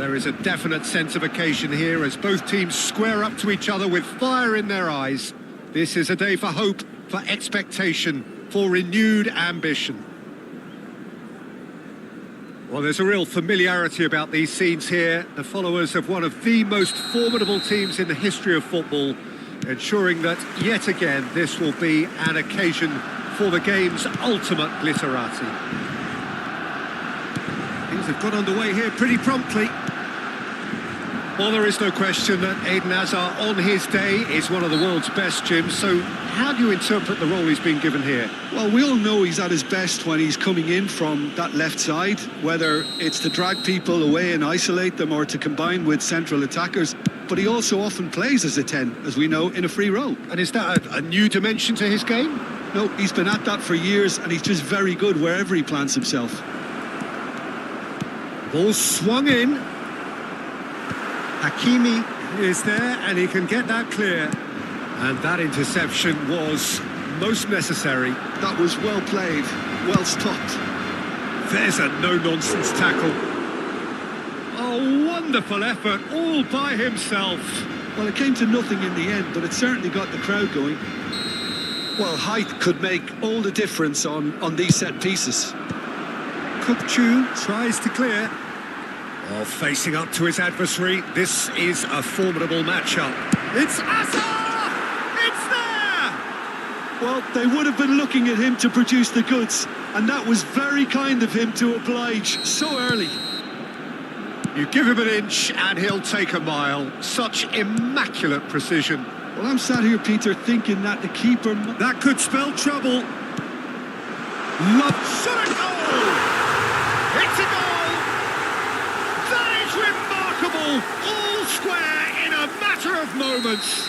there is a definite sense of occasion here as both teams square up to each other with fire in their eyes. This is a day for hope, for expectation, for renewed ambition. Well, there's a real familiarity about these scenes here. The followers of one of the most formidable teams in the history of football, ensuring that, yet again, this will be an occasion for the game's ultimate glitterati. Things have got underway here pretty promptly. Well, there is no question that Eden Hazard, on his day, is one of the world's best, Jim. So how do you interpret the role he's been given here? Well, we all know he's at his best when he's coming in from that left side, whether it's to drag people away and isolate them or to combine with central attackers. But he also often plays as a 10, as we know, in a free role. And is that a new dimension to his game? No, he's been at that for years, and he's just very good wherever he plants himself. Ball swung in. Hakimi is there, and he can get that clear. And that interception was most necessary. That was well played, well stopped. There's a no-nonsense tackle. A wonderful effort, all by himself. Well, it came to nothing in the end, but it certainly got the crowd going. Well, height could make all the difference on these set pieces. Kupchu tries to clear. Oh, facing up to his adversary, this is a formidable matchup. It's Hazard! It's there! Well, they would have been looking at him to produce the goods, and that was very kind of him to oblige so early. You give him an inch and he'll take a mile. Such immaculate precision. Well, I'm sat here, Peter, thinking that the keeper... That could spell trouble. Shot a goal! It's a goal! That is remarkable! All square in a matter of moments.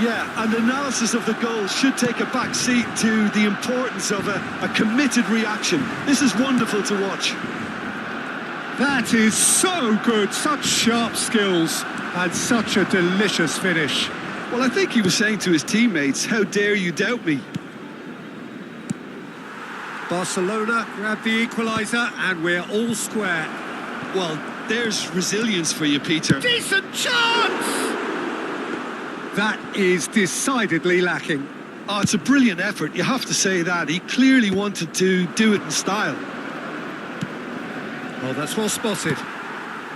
Yeah, and analysis of the goal should take a back seat to the importance of a committed reaction. This is wonderful to watch. That is so good, such sharp skills and such a delicious finish. Well, I think he was saying to his teammates, how dare you doubt me? Barcelona grab the equaliser and we're all square. Well, there's resilience for you, Peter. Decent chance! That is decidedly lacking. Oh, it's a brilliant effort, you have to say that. He clearly wanted to do it in style. Oh, that's well spotted.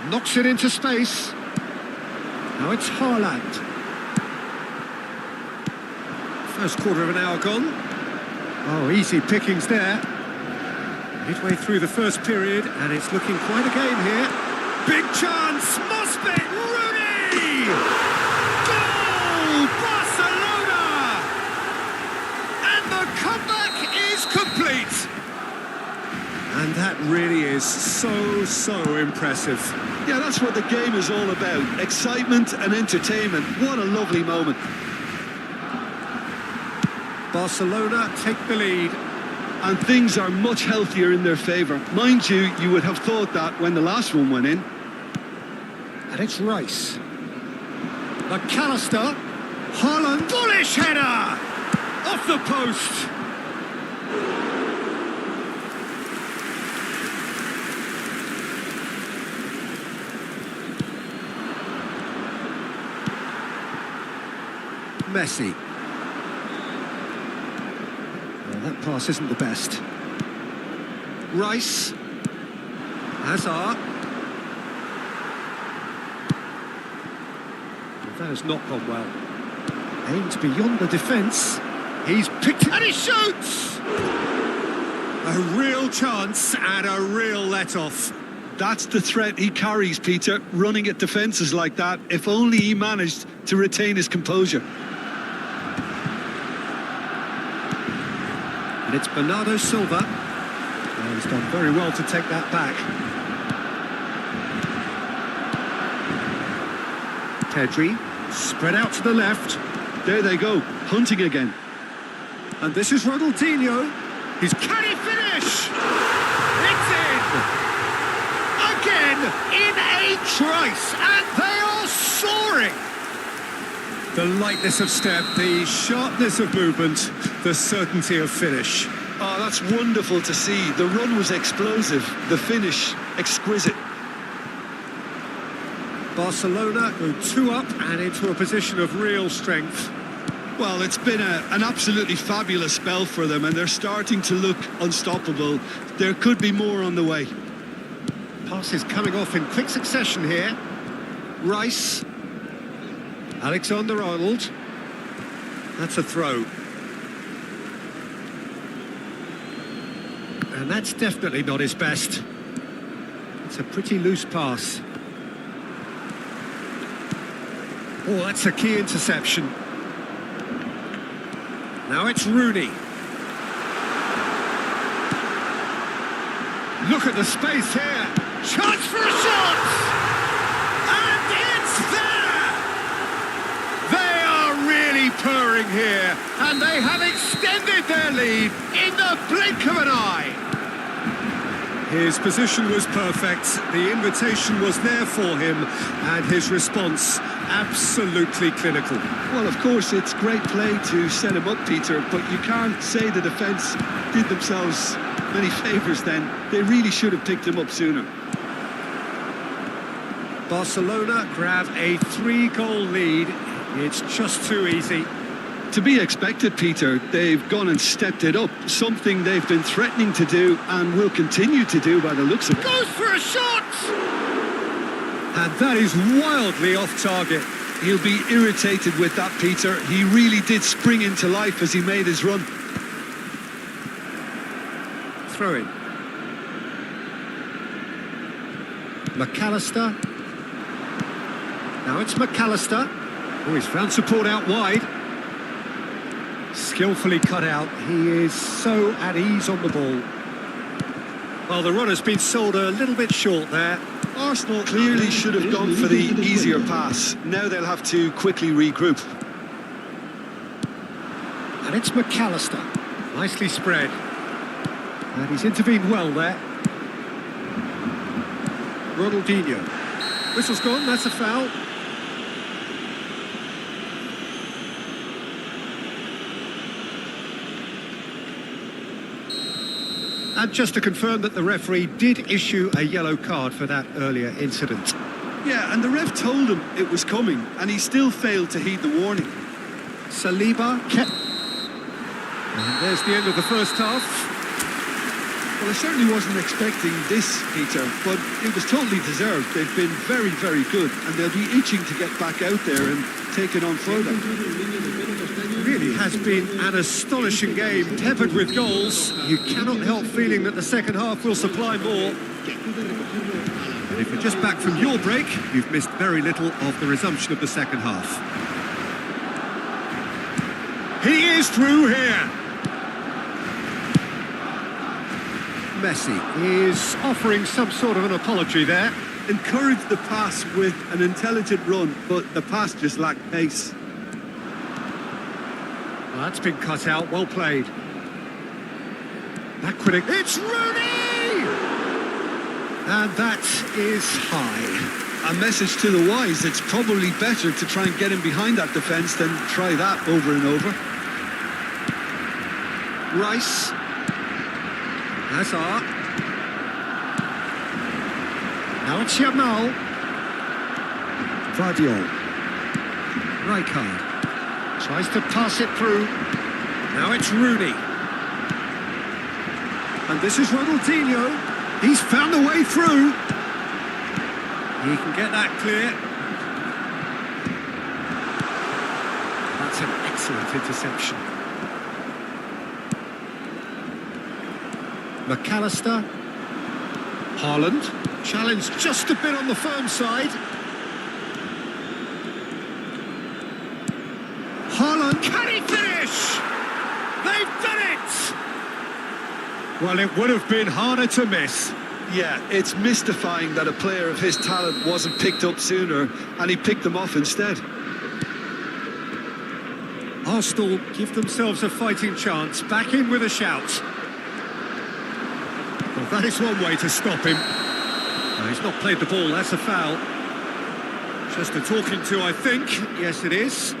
Knocks it into space. Now it's Haaland. First quarter of an hour gone. Oh, easy pickings there. Midway through the first period, and it's looking quite a game here. Big chance, must be Rooney! Goal, Barcelona! And the comeback is complete. And that really is so impressive. Yeah, that's what the game is all about. Excitement and entertainment. What a lovely moment. Barcelona take the lead. And things are much healthier in their favour. Mind you, you would have thought that when the last one went in. And it's Rice. McAllister. Haaland. Bullish header! Off the post. Messi. Well, that pass isn't the best. Rice. Hazard. That has not gone well. Aimed beyond the defence. He's picked it and he shoots! A real chance and a real let-off. That's the threat he carries, Peter, running at defences like that, if only he managed to retain his composure. And it's Bernardo Silva. Well, he's done very well to take that back. Pedri, spread out to the left. There they go, hunting again. And this is Ronaldinho. Can he finish? It's in! Again, in a trice, and they are soaring! The lightness of step, the sharpness of movement, the certainty of finish. Oh, that's wonderful to see. The run was explosive, the finish exquisite. Barcelona go 2 up and into a position of real strength. Well, it's been an absolutely fabulous spell for them, and they're starting to look unstoppable. There could be more on the way. Passes coming off in quick succession here. Rice. Alexander-Arnold. That's a throw. And that's definitely not his best. It's a pretty loose pass. Oh, that's a key interception. Now it's Rooney. Look at the space here. Chance for a shot! And it's there! They are really purring here, and they have extended their lead in the blink of an eye. His position was perfect, the invitation was there for him, and his response absolutely clinical. Well, of course, it's great play to set him up, Peter, but you can't say the defence did themselves many favours then. They really should have picked him up sooner. Barcelona grab a 3-goal lead. It's just too easy. To be expected, Peter. They've gone and stepped it up, something they've been threatening to do and will continue to do by the looks of it. Goes for a shot! And that is wildly off target. He'll be irritated with that, Peter. He really did spring into life as he made his run. Throw in. McAllister. Now it's McAllister. Oh, he's found support out wide. Skillfully cut out. He is so at ease on the ball. Well, the run has been sold a little bit short there. Arsenal clearly should have gone for the easier pass. Now they'll have to quickly regroup. And it's McAllister. Nicely spread. And he's intervened well there. Ronaldinho. Whistle's gone, that's a foul. And just to confirm that the referee did issue a yellow card for that earlier incident. Yeah, and the ref told him it was coming, and he still failed to heed the warning. Saliba kept... And there's the end of the first half. Well, I certainly wasn't expecting this, Peter, but it was totally deserved. They've been very, very good, and they'll be itching to get back out there and take it on further. It really has been an astonishing game, peppered with goals. You cannot help feeling that the second half will supply more. And if you're just back from your break, you've missed very little of the resumption of the second half. He is through here. Messi is offering some sort of an apology there. Encouraged the pass with an intelligent run, but the pass just lacked pace. Well, that's been cut out, well played. That critic, it's Rooney! And that is high. A message to the wise, it's probably better to try and get him behind that defence than try that over and over. Rice. Hazard. Now it's Yamal. Vardiol. Rijkaard. Tries to pass it through. Now it's Rooney. And this is Ronaldinho. He's found a way through. He can get that clear. That's an excellent interception. McAllister. Haaland. Challenge just a bit on the firm side. Haaland. Can he finish? They've done it! Well, it would have been harder to miss. Yeah, it's mystifying that a player of his talent wasn't picked up sooner, and he picked them off instead. Arsenal give themselves a fighting chance. Back in with a shout. Well, that is one way to stop him. No, he's not played the ball, that's a foul. Just a talking to, I think. Yes, it is.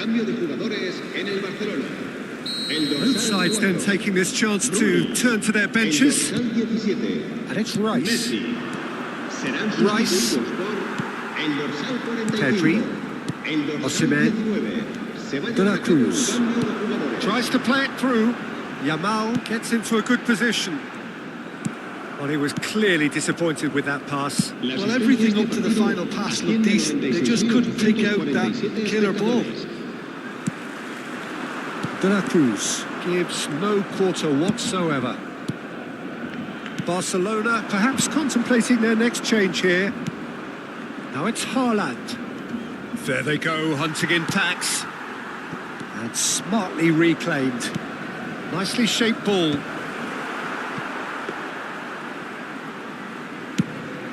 Cambio de jugadores en el Barcelona. Both sides then taking this chance to turn to their benches. And it's Rice. Rice. Pedri. Osimhen. De la Cruz. Tries to play it through. Yamal gets into a good position. Well, he was clearly disappointed with that pass. Well, everything up to the final pass looked decent. They just couldn't pick out that killer ball. De la Cruz gives no quarter whatsoever. Barcelona perhaps contemplating their next change here. Now it's Haaland. There they go, hunting in packs. And smartly reclaimed. Nicely shaped ball.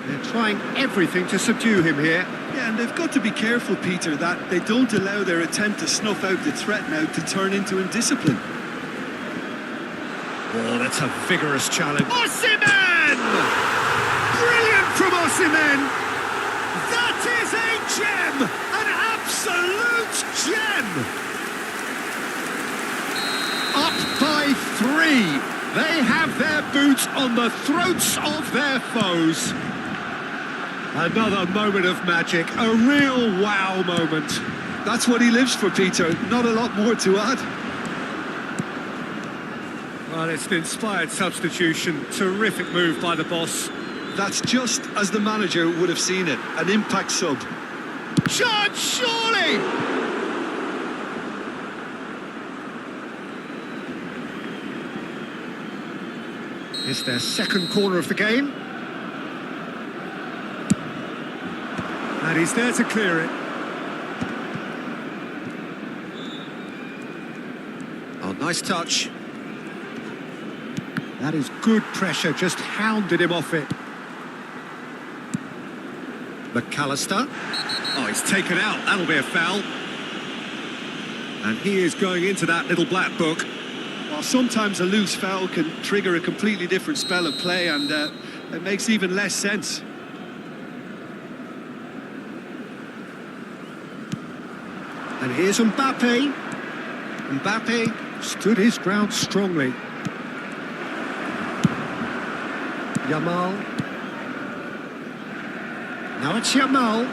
They're trying everything to subdue him here. Yeah, and they've got to be careful, Peter, that they don't allow their attempt to snuff out the threat now to turn into indiscipline. Oh, that's a vigorous challenge. Osimhen! Brilliant from Osimhen! That is a gem! An absolute gem! Up by 3. They have their boots on the throats of their foes. Another moment of magic, a real wow moment. That's what he lives for, Peter. Not a lot more to add. Well, it's an inspired substitution. Terrific move by the boss. That's just as the manager would have seen it. An impact sub. Charge, surely! It's their second corner of the game. And he's there to clear it. Oh, nice touch. That is good pressure, just hounded him off it. McAllister. Oh, he's taken out. That'll be a foul. And he is going into that little black book. Well, sometimes a loose foul can trigger a completely different spell of play, and it makes even less sense. And here's Mbappe. Mbappe stood his ground strongly. Yamal. Now it's Yamal.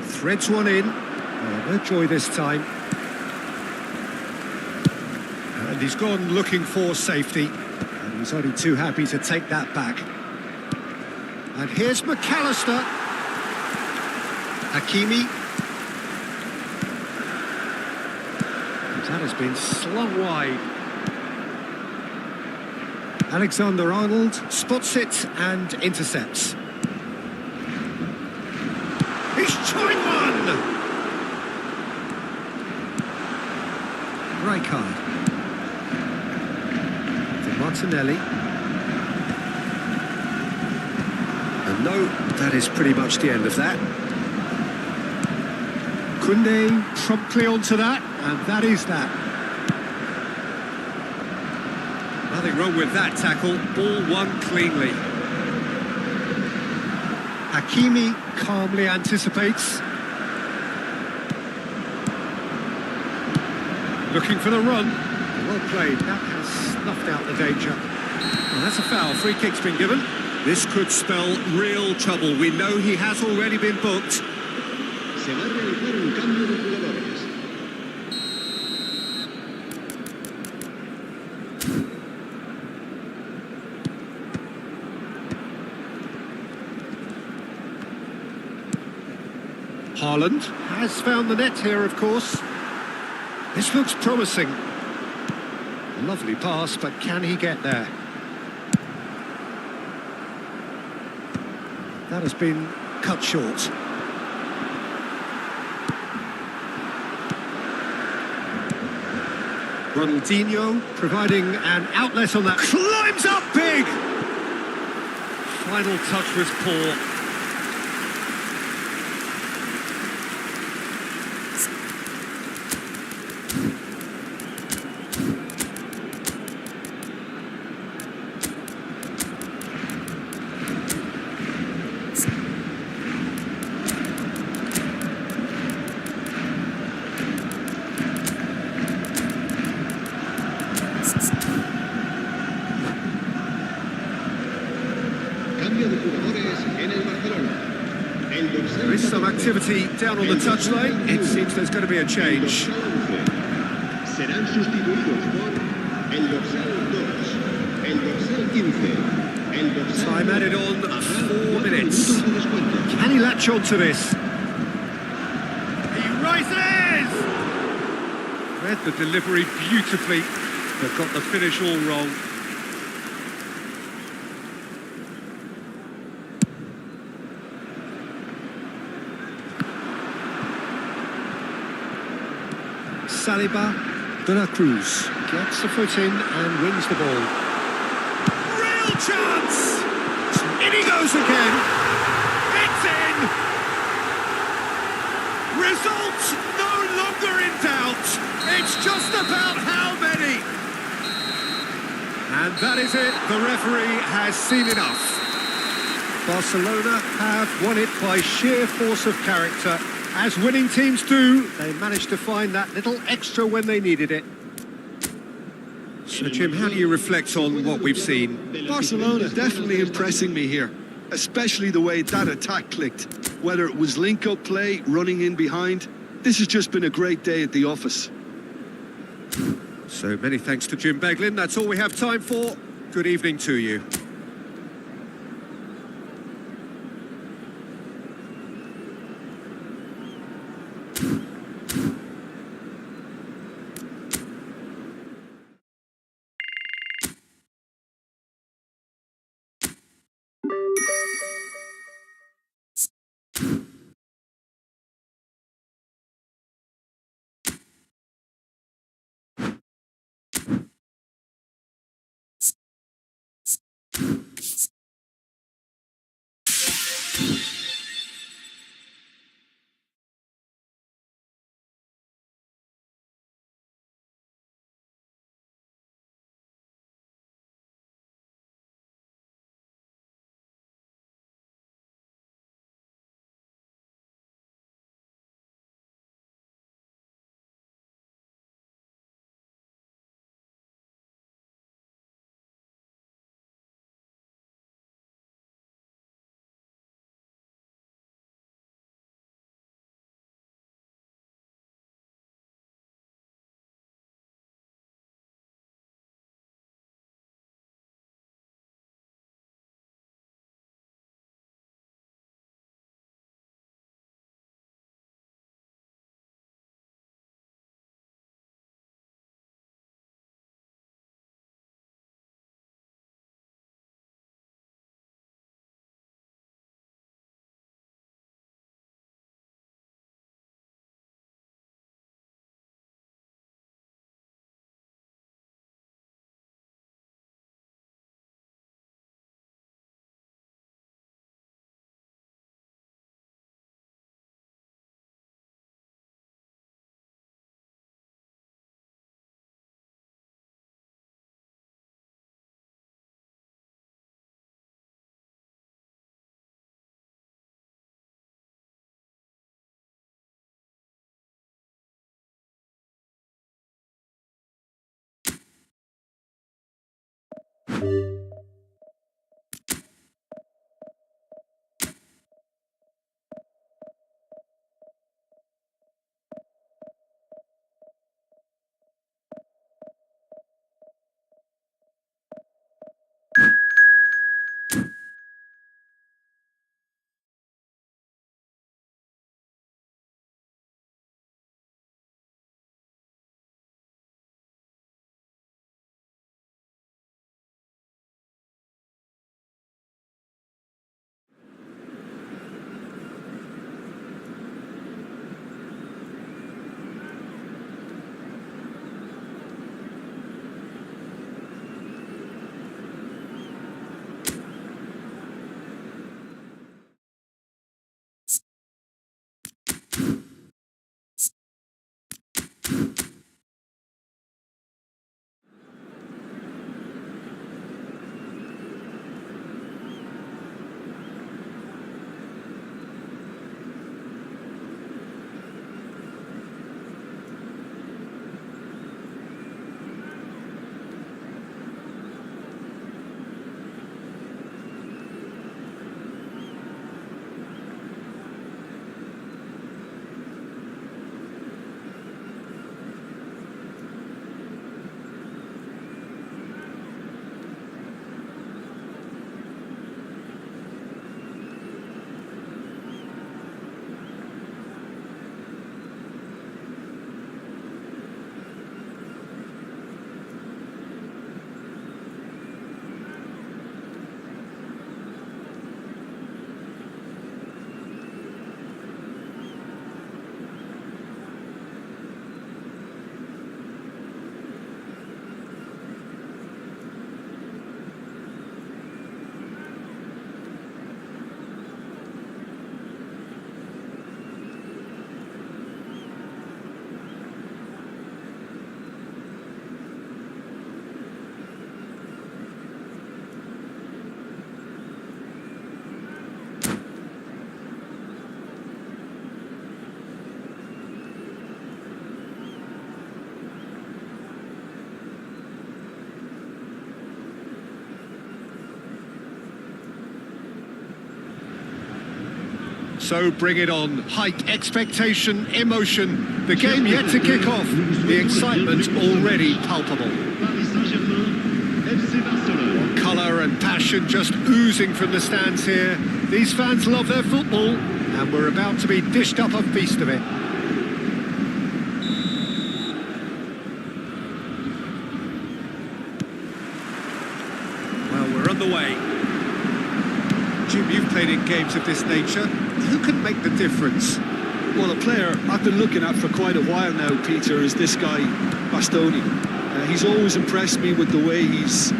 Threads one in. Oh, no joy this time. And he's gone looking for safety. And he's only too happy to take that back. And here's McAllister. Hakimi. That has been slung wide. Alexander-Arnold spots it and intercepts. He's tried one! Rijkaard. To Martinelli. And no, that is pretty much the end of that. Koundé promptly onto that, and that is that. Nothing wrong with that tackle, ball won cleanly. Hakimi calmly anticipates. Looking for the run. Well played, that has snuffed out the danger. Well, that's a foul, free kick's been given. This could spell real trouble. We know he has already been booked. Se va a realizar un cambio de jugadores. Haaland has found the net here, of course. This looks promising. Lovely pass, but can he get there? That has been cut short. Ronaldinho providing an outlet on that. Climbs up big! Final touch was poor. activity down on the touchline. It seems there's going to be a change. Serán sustituidos por el dorsal 2, el dorsal 15, el dorsal... Time added on, 4 minutes. Minutos de descuento. Can he latch on to this? He rises! Read the delivery beautifully, but got the finish all wrong. Saliba, De La Cruz gets the foot in and wins the ball. Real chance! In he goes again. It's in! Results no longer in doubt. It's just about how many. And that is it. The referee has seen enough. Barcelona have won it by sheer force of character. As winning teams do, they managed to find that little extra when they needed it. So, Jim, how do you reflect on what we've seen? Barcelona definitely impressing me here, especially the way that attack clicked. Whether it was link-up play, running in behind, this has just been a great day at the office. So many thanks to Jim Beglin. That's all we have time for. Good evening to you. So bring it on. Hype, expectation, emotion. The game yet to kick off. The excitement already palpable. Paris Saint-Germain, FC Barcelone. Colour and passion just oozing from the stands here. These fans love their football, and we're about to be dished up a feast of it. Well, we're on the way. Jim, you've played in games of this nature. Who can make the difference? Well, a player I've been looking at for quite a while now, Peter, is this guy, Bastoni. He's always impressed me with the way he's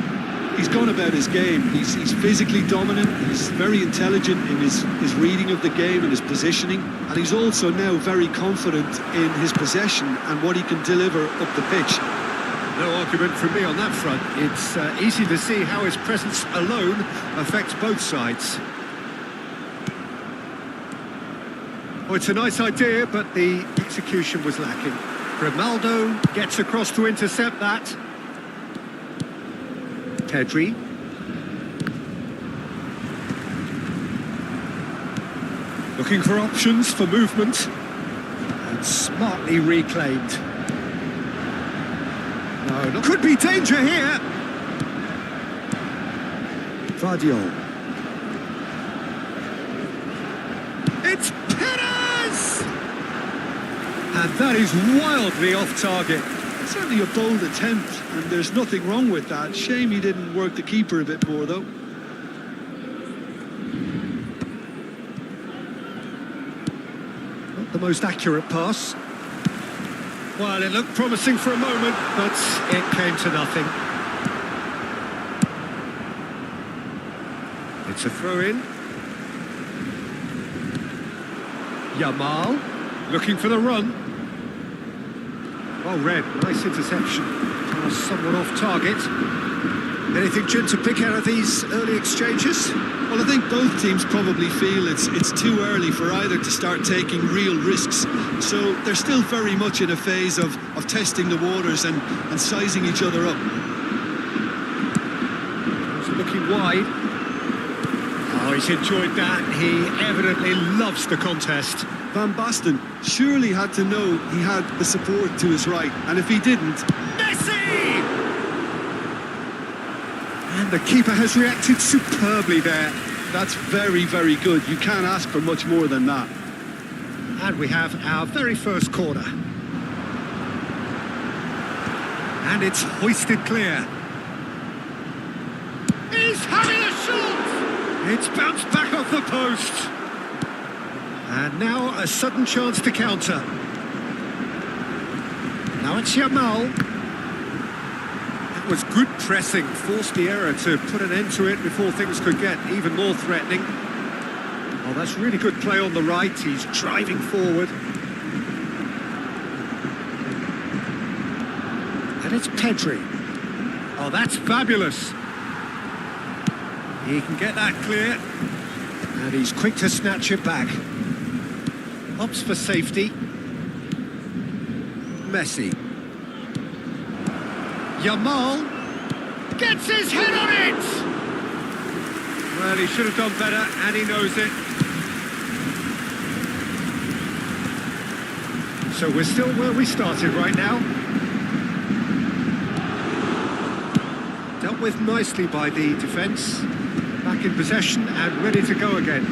gone about his game. He's physically dominant, he's very intelligent in his reading of the game and his positioning, and he's also now very confident in his possession and what he can deliver up the pitch. No argument from me on that front. It's easy to see how his presence alone affects both sides. Oh, it's a nice idea, but the execution was lacking. Ronaldo gets across to intercept that. Pedri. Looking for options for movement. And smartly reclaimed. No, could be danger here. Vardiol. It's Perez! And that is wildly off target. Certainly a bold attempt, and there's nothing wrong with that. Shame he didn't work the keeper a bit more, though. Not the most accurate pass. Well, it looked promising for a moment, but it came to nothing. It's a throw-in. Yamal, looking for the run. Well read, nice interception. Pass somewhat off target. Anything, Jim, to pick out of these early exchanges? Well, I think both teams probably feel it's too early for either to start taking real risks. So they're still very much in a phase of testing the waters and sizing each other up. He's looking wide. Oh, he's enjoyed that. He evidently loves the contest. Van Basten surely had to know he had the support to his right, and if he didn't... Messi! And the keeper has reacted superbly there. That's very, very good. You can't ask for much more than that. And we have our very first corner. And it's hoisted clear. He's having a shot! It's bounced back off the post. And now a sudden chance to counter. Now it's Yamal. That was good pressing, forced the error to put an end to it before things could get even more threatening. Oh, that's really good play on the right. He's driving forward. And it's Pedri. Oh, that's fabulous. He can get that clear. And he's quick to snatch it back. Opts for safety. Messi. Yamal gets his head on it! Well, he should have done better, and he knows it. So we're still where we started right now. Dealt with nicely by the defence. Back in possession and ready to go again.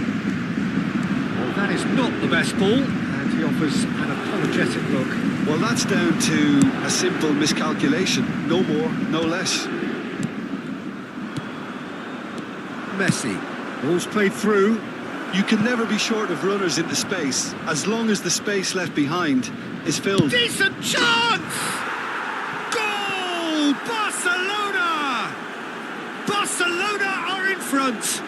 Well, that is not the best ball, and he offers an apologetic look. Well, that's down to a simple miscalculation. No more, no less. Messi. Ball's played through. You can never be short of runners into space, as long as the space left behind is filled. Decent chance! Goal! Barcelona! Barcelona are in front.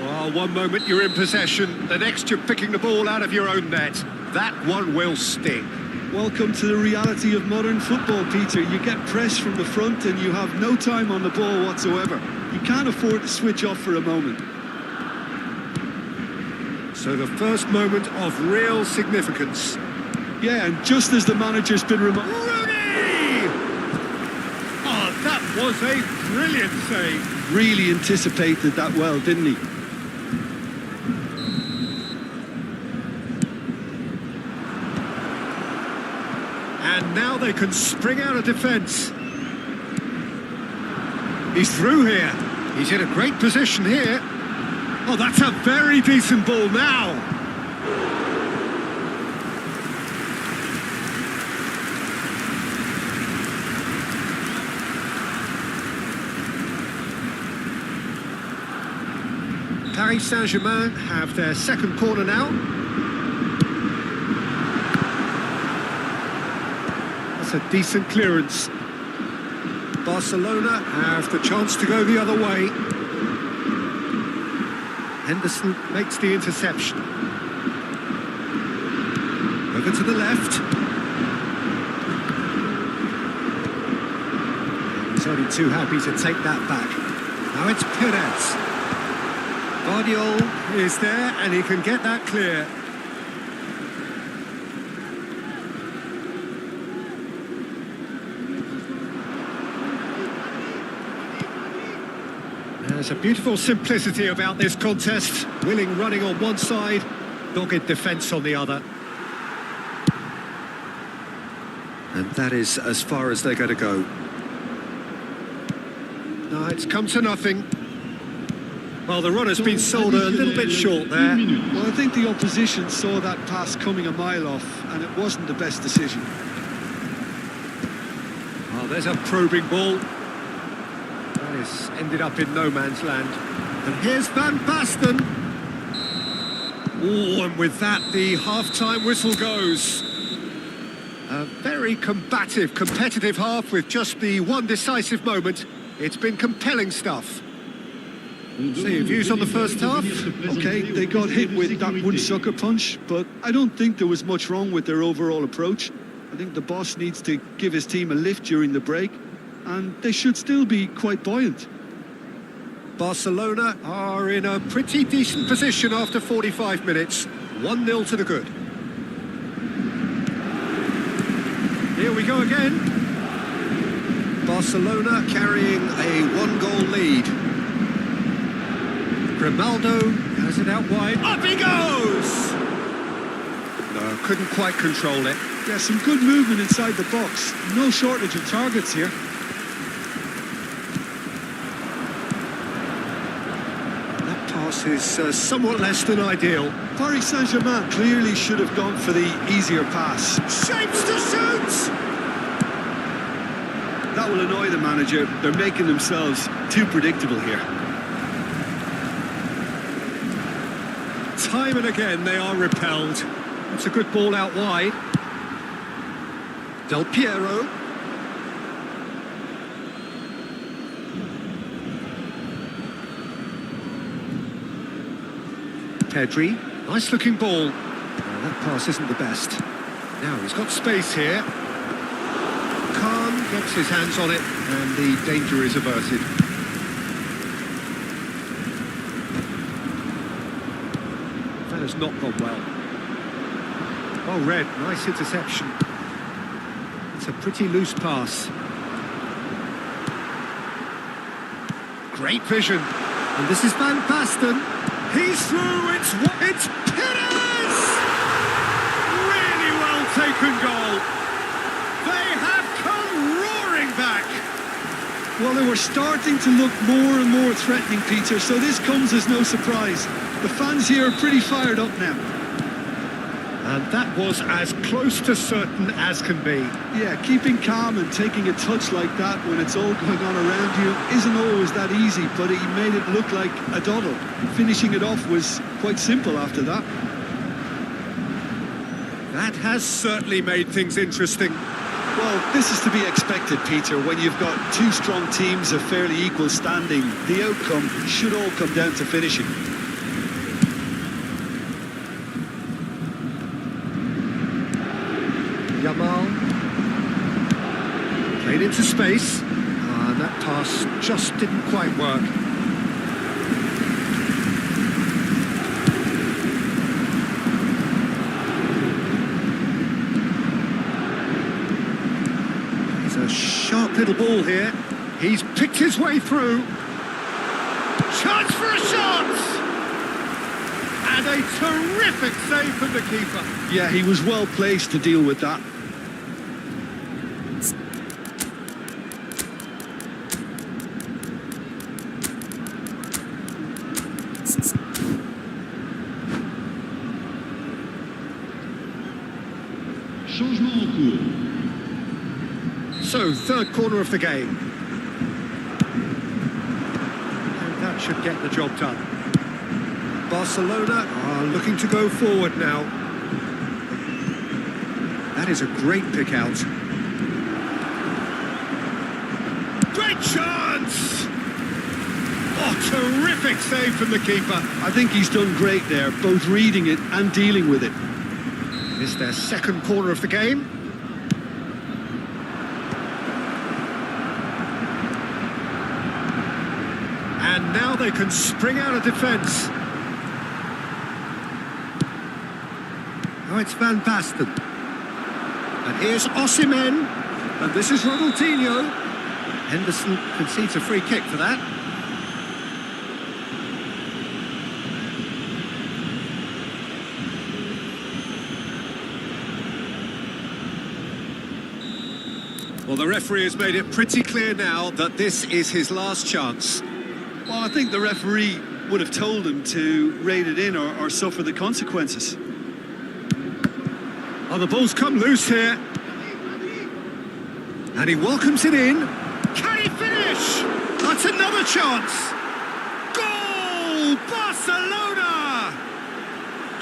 Well, one moment you're in possession, the next you're picking the ball out of your own net. That one will sting. Welcome to the reality of modern football, Peter. You get pressed from the front and you have no time on the ball whatsoever. You can't afford to switch off for a moment. So the first moment of real significance. Yeah, and just as the manager's been removed... Rooney! Oh, that was a brilliant save. Really anticipated that well, didn't he? they can spring out of defence. He's through here. He's in a great position here. Oh, that's a very decent ball now. Paris Saint-Germain have their second corner now. That's a decent clearance. Barcelona have the chance to go the other way. Henderson makes the interception. Over to the left. He's only too happy to take that back. Now it's Perez. Guardiola is there and he can get that clear. There's a beautiful simplicity about this contest. Willing running on one side, dogged defence on the other. And that is as far as they're going to go. No, it's come to nothing. Well, the run has been sold a little bit short there. Well, I think the opposition saw that pass coming a mile off, and it wasn't the best decision. Oh, there's a probing ball. That has ended up in no man's land. And here's Van Basten. Oh, and with that, the half-time whistle goes. A very combative, competitive half with just the one decisive moment. It's been compelling stuff. So your views on the first half? Okay, they got hit with that one sucker punch, but I don't think there was much wrong with their overall approach. I think the boss needs to give his team a lift during the break, and they should still be quite buoyant. Barcelona are in a pretty decent position after 45 minutes. 1-0 to the good. Here we go again. Barcelona carrying a one-goal lead. Grimaldo has it out wide. Up he goes! No, couldn't quite control it. Yeah, some good movement inside the box. No shortage of targets here. That pass is somewhat less than ideal. Paris Saint-Germain clearly should have gone for the easier pass. Shapes to shoot! That will annoy the manager. They're making themselves too predictable here. Time and again they are repelled. It's a good ball out wide. Del Piero. Pedri. Nice looking ball. That pass isn't the best. Now he's got space here. Khan gets his hands on it and the danger is averted. That has not gone well. Oh, Red, nice interception. It's a pretty loose pass. Great vision. And this is Van Basten. He's through, it's Perez! Really well taken goal. They have come roaring back. Well, they were starting to look more and more threatening, Peter, so this comes as no surprise. The fans here are pretty fired up now. And that was as close to certain as can be. Yeah, keeping calm and taking a touch like that when it's all going on around you isn't always that easy, but he made it look like a doddle. Finishing it off was quite simple after that. That has certainly made things interesting. Well, this is to be expected, Peter. When you've got two strong teams of fairly equal standing, the outcome should all come down to finishing. Yamal played into space, and that pass just didn't quite work. It's a sharp little ball here. He's picked his way through. Chance for a shot! And a terrific save from the keeper. Yeah, he was well placed to deal with that. So, third corner of the game. And that should get the job done. Barcelona are looking to go forward now. That is a great pick out. Great chance! Oh, terrific save from the keeper. I think he's done great there, both reading it and dealing with it. It's their second corner of the game. And now they can spring out of defence. Oh, it's Van Basten. And here's Osimhen. And this is Ronaldinho. Henderson concedes a free kick for that. Well, the referee has made it pretty clear now that this is his last chance. Well, I think the referee would have told him to rein it in or suffer the consequences. Oh, the ball's come loose here. And he welcomes it in. Can he finish? That's another chance. Goal! Barcelona!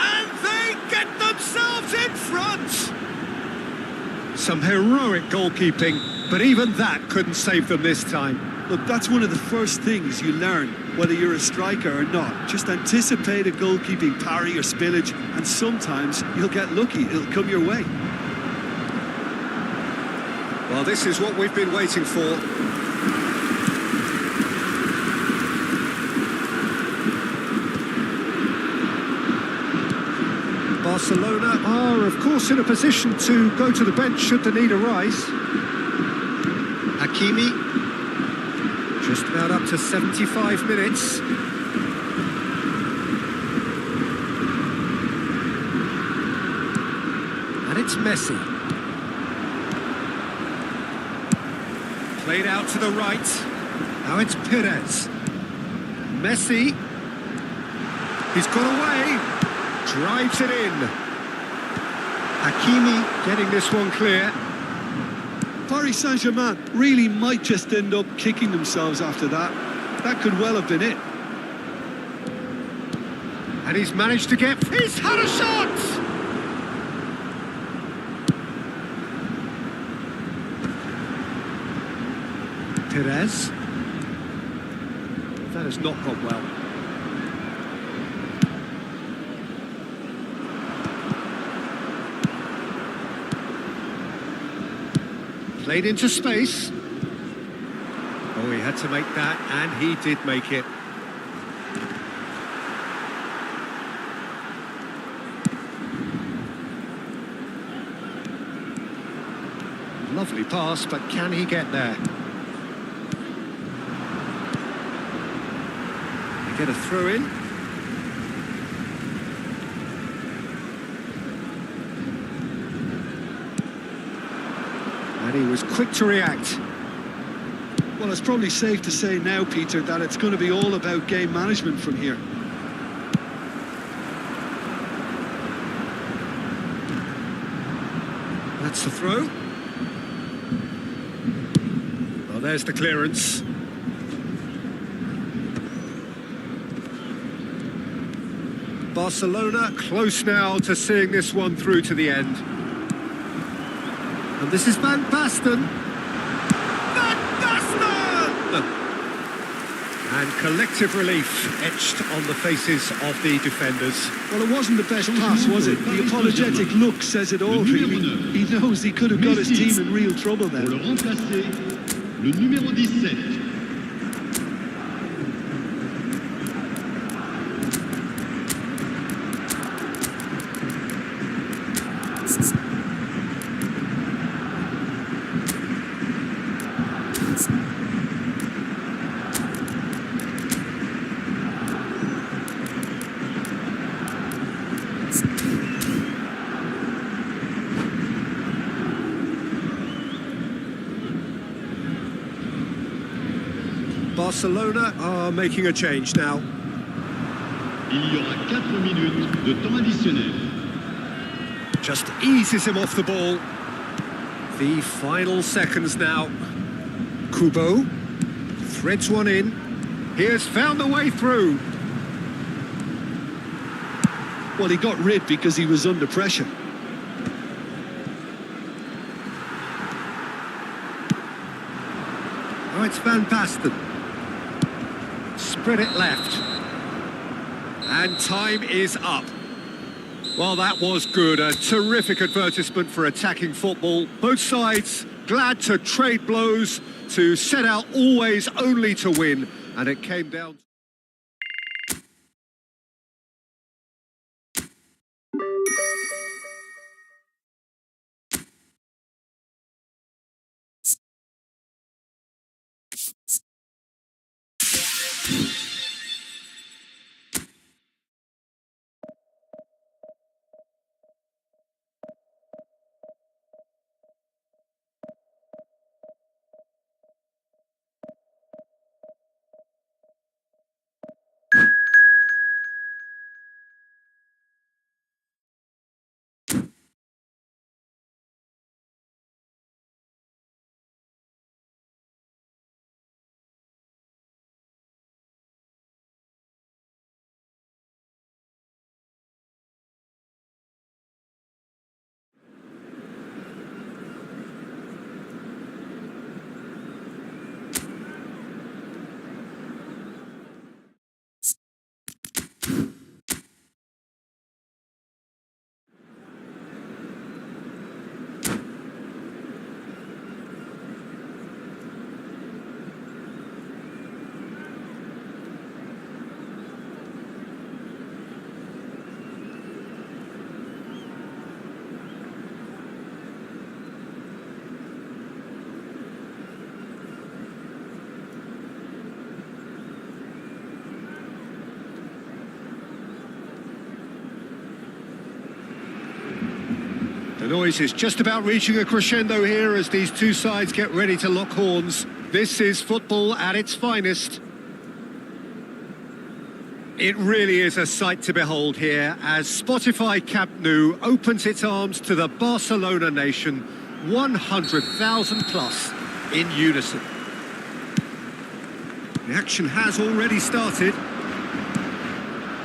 And they get themselves in front. Some heroic goalkeeping, but even that couldn't save them this time. Look, that's one of the first things you learn, whether you're a striker or not. Just anticipate a goalkeeping parry or spillage, and sometimes you'll get lucky. It'll come your way. Well, this is what we've been waiting for. Barcelona are, of course, in a position to go to the bench should the need arise. Hakimi, just about up to 75 minutes. And it's Messi. Played out to the right. Now it's Perez. Messi. He's got away. Drives it in. Hakimi getting this one clear. Paris Saint-Germain really might just end up kicking themselves after that. That could well have been it. And he's managed to get... He's had a shot! Perez. That has not gone well. Played into space. Oh, he had to make that, and he did make it. Lovely pass, but can he get there? They get a throw in. And he was quick to react. Well, it's probably safe to say now, Peter, that it's going to be all about game management from here. That's the throw. Well, there's the clearance. Barcelona close now to seeing this one through to the end. And this is Van Basten. Van Basten! And collective relief etched on the faces of the defenders. Well, it wasn't the best pass, was it? The apologetic look says it all, really. He knows he could have got his team in real trouble Pour then. le remplacer, le numéro 17. Barcelona are making a change now. Il y aura 4 minutes de temps additionnel. Just eases him off the ball. The final seconds now. Kubo threads one in. He has found a way through. Well, he got rid because he was under pressure. Oh, it's Van Basten. Spread it left. And time is up. Well, that was good. A terrific advertisement for attacking football. Both sides glad to trade blows, to set out always only to win. And it came down... The noise is just about reaching a crescendo here as these two sides get ready to lock horns. This is football at its finest. It really is a sight to behold here as Spotify Camp Nou opens its arms to the Barcelona nation, 100,000 plus in unison. The action has already started.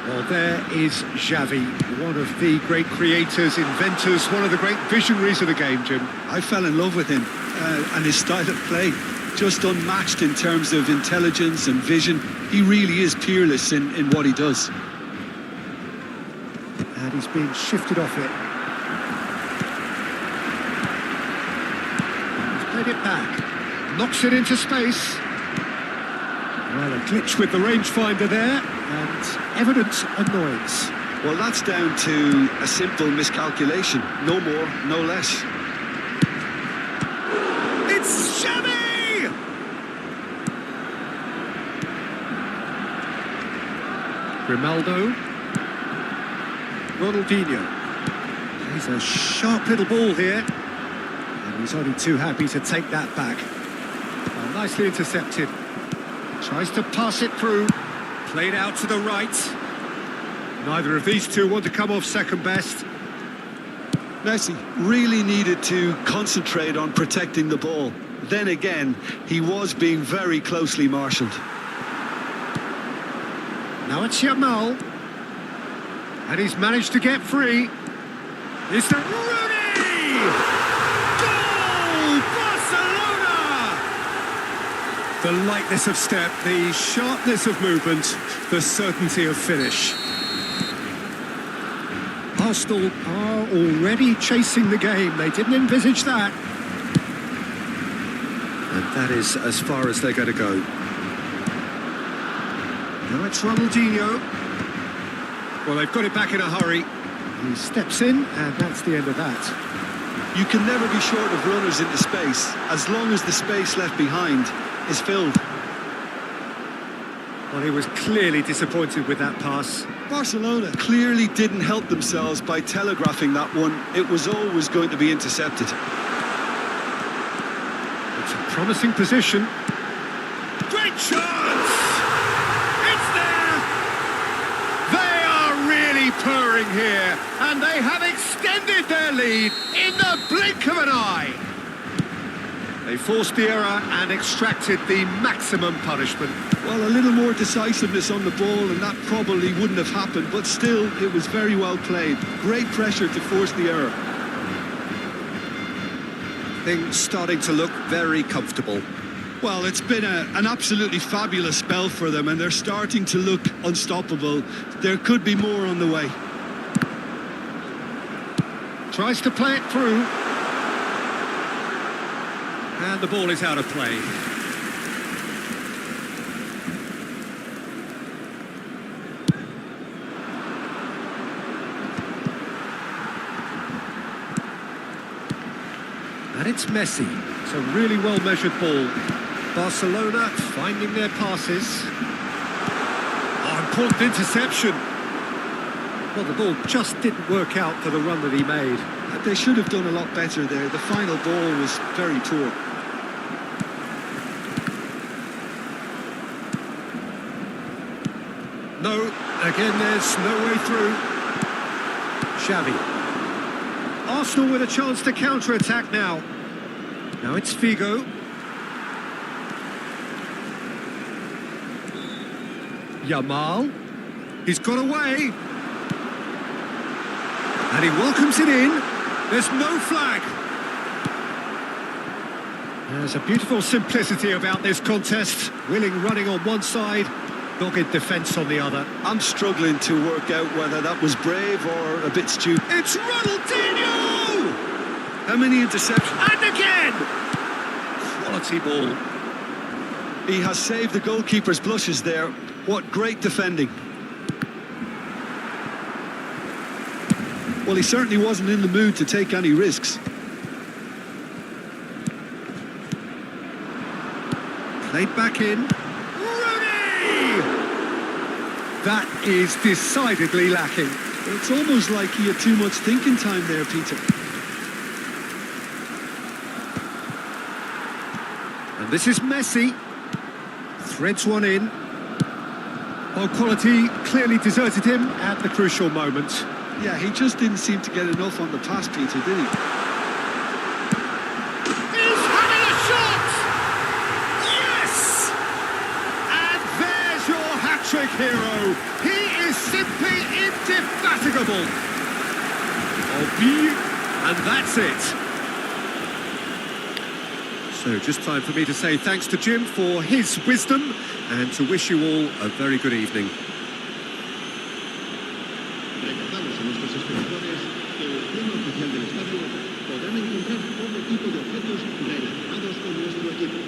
Well, there is Xavi, one of the great creators, inventors, one of the great visionaries of the game, Jim. I fell in love with him and his style of play. Just unmatched in terms of intelligence and vision. He really is peerless in what he does. And he's being shifted off it. He's played it back. Knocks it into space. Well, a glitch with the rangefinder there, and evident annoyance. Well, that's down to a simple miscalculation. No more, no less. It's Xavi! Grimaldo. Ronaldinho. He's a sharp little ball here. And he's only too happy to take that back. Well, nicely intercepted. Tries to pass it through. Played out to the right. Neither of these two want to come off second best. Messi really needed to concentrate on protecting the ball. Then again, he was being very closely marshalled. Now it's Yamal. And he's managed to get free. It's the Rooney! Goal! Barcelona! The lightness of step, the sharpness of movement, the certainty of finish. Arsenal are already chasing the game. They didn't envisage that. And that is as far as they're going to go. Now it's Ronaldinho. Well, they've got it back in a hurry. He steps in, and that's the end of that. You can never be short of runners into space, as long as the space left behind is filled. Well, he was clearly disappointed with that pass. Barcelona clearly didn't help themselves by telegraphing that one. It was always going to be intercepted. It's a promising position. Great chance! It's there! They are really purring here, and they have extended their lead in the blink of an eye. They forced the error and extracted the maximum punishment. Well, a little more decisiveness on the ball and that probably wouldn't have happened, but still, it was very well played. Great pressure to force the error. Things starting to look very comfortable. Well, it's been an absolutely fabulous spell for them, and they're starting to look unstoppable. There could be more on the way. Tries to play it through. And the ball is out of play. And it's Messi. It's a really well-measured ball. Barcelona finding their passes. Oh, important interception. Well, the ball just didn't work out for the run that he made. They should have done a lot better there. The final ball was very poor. No, again there's no way through. Xavi. Arsenal with a chance to counter-attack now. Now it's Figo. Yamal. He's got away. And he welcomes it in. There's no flag. There's a beautiful simplicity about this contest. Willing running on one side, dogged defence on the other. I'm struggling to work out whether that was brave or a bit stupid. It's Ronaldinho! How many interceptions? And again! Quality ball. He has saved the goalkeeper's blushes there. What great defending. Well, he certainly wasn't in the mood to take any risks. Played back in. Rooney! That is decidedly lacking. It's almost like he had too much thinking time there, Peter. And this is Messi. Threads one in. Oh, quality clearly deserted him at the crucial moment. Yeah, he just didn't seem to get enough on the pass, Peter, did he? He's having a shot! Yes! And there's your hat-trick hero. He is simply indefatigable. And that's it. So just time for me to say thanks to Jim for his wisdom and to wish you all a very good evening. Recordamos a nuestros espectadores que en la tienda oficial del estadio podrán encontrar todo tipo de objetos relacionados con nuestro equipo.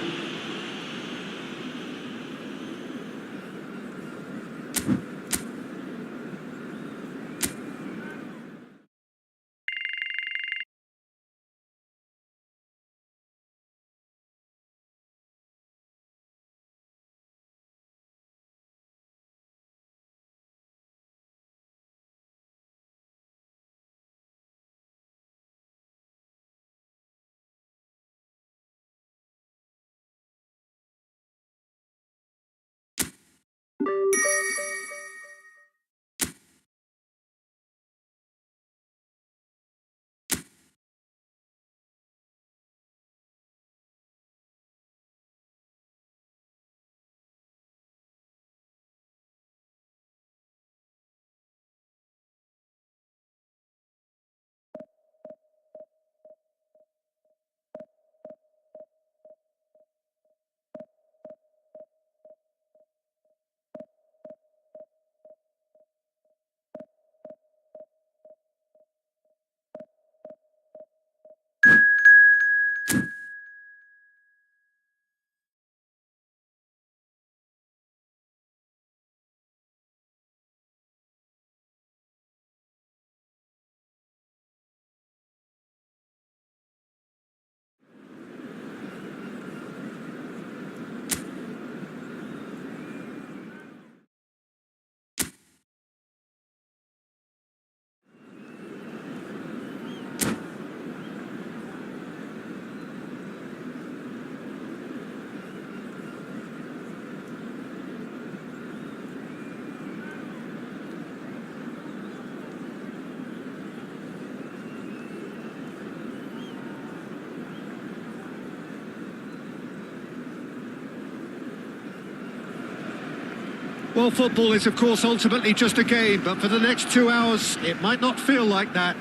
Well, football is, of course, ultimately just a game, but for the next 2 hours, it might not feel like that.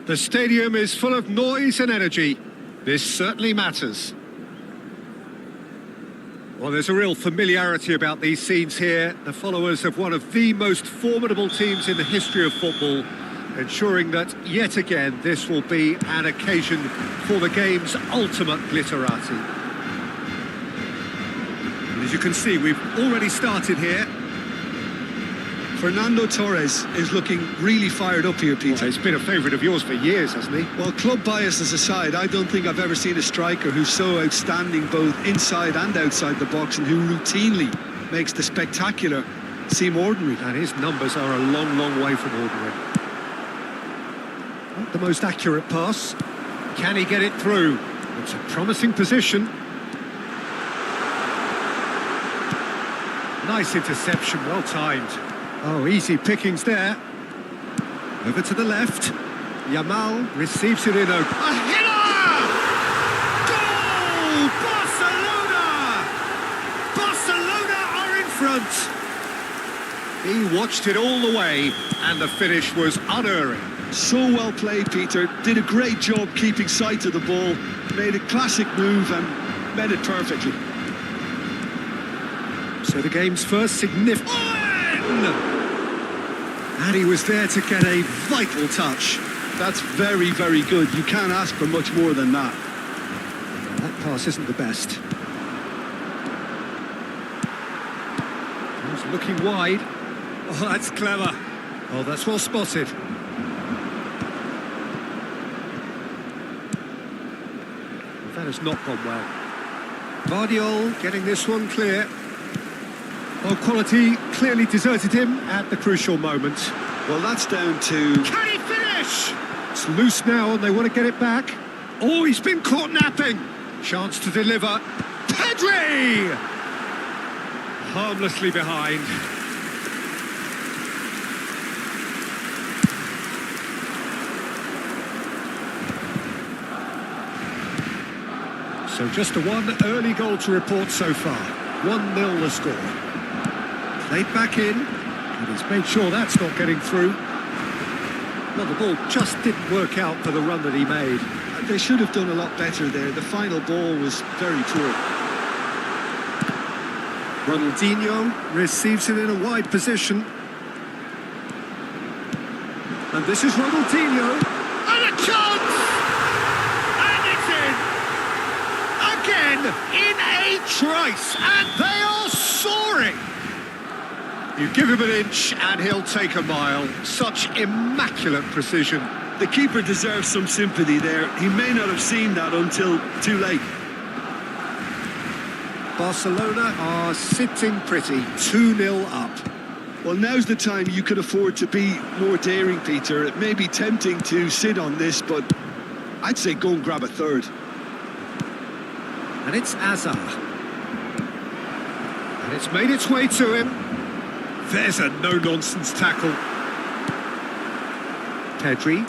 The stadium is full of noise and energy. This certainly matters. Well, there's a real familiarity about these scenes here. The followers of one of the most formidable teams in the history of football, ensuring that, yet again, this will be an occasion for the game's ultimate glitterati. And as you can see, we've already started here. Fernando Torres is looking really fired up here, Peter. Well, he's been a favourite of yours for years, hasn't he? Well, club biases aside, I don't think I've ever seen a striker who's so outstanding both inside and outside the box and who routinely makes the spectacular seem ordinary. And his numbers are a long, long way from ordinary. Not the most accurate pass. Can he get it through? It's a promising position. Nice interception, well timed. Oh, easy pickings there. Over to the left. Yamal receives it in a header! Goal! Barcelona! Barcelona are in front. He watched it all the way, and the finish was unerring. So well played, Peter. Did a great job keeping sight of the ball. Made a classic move and made it perfectly. So the game's first significant... And he was there to get a vital touch. That's very, very good. You can't ask for much more than that. That pass isn't the best. He's looking wide. Oh, that's clever. Oh, that's well spotted. That has not gone well. Guardiola getting this one clear. Well, quality clearly deserted him at the crucial moment. Well, that's down to... Can he finish? It's loose now and they want to get it back. Oh, he's been caught napping. Chance to deliver. Pedri! Harmlessly behind. So just the one early goal to report so far. 1-0 the score. Played back in, and he's made sure that's not getting through. Well, the ball just didn't work out for the run that he made. They should have done a lot better there. The final ball was very poor. Ronaldinho receives it in a wide position. And this is Ronaldinho. And a chance! And it's in! Again, in a trice, and they are soaring! You give him an inch and he'll take a mile. Such immaculate precision. The keeper deserves some sympathy there. He may not have seen that until too late. Barcelona are sitting pretty, 2-0 up. Well, now's the time you can afford to be more daring, Peter. It may be tempting to sit on this, but I'd say go and grab a third. And it's Hazard. And it's made its way to him. There's a no-nonsense tackle. Pedri.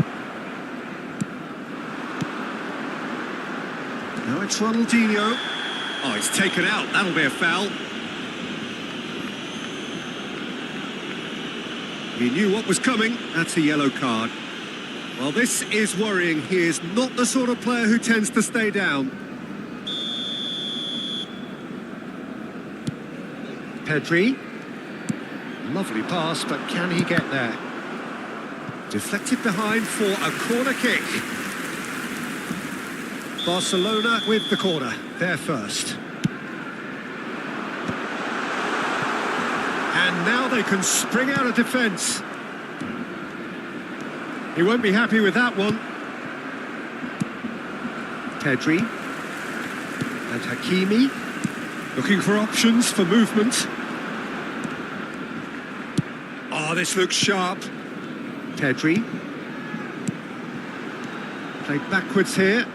Now it's Ronaldinho. Oh, it's taken out. That'll be a foul. He knew what was coming. That's a yellow card. Well, this is worrying. He is not the sort of player who tends to stay down. Pedri. Lovely pass, but can he get there? Deflected behind for a corner kick. Barcelona with the corner. They're first. And now they can spring out of defence. He won't be happy with that one. Pedri. And Hakimi. Looking for options for movement. Oh, this looks sharp. Pedri. Played backwards here.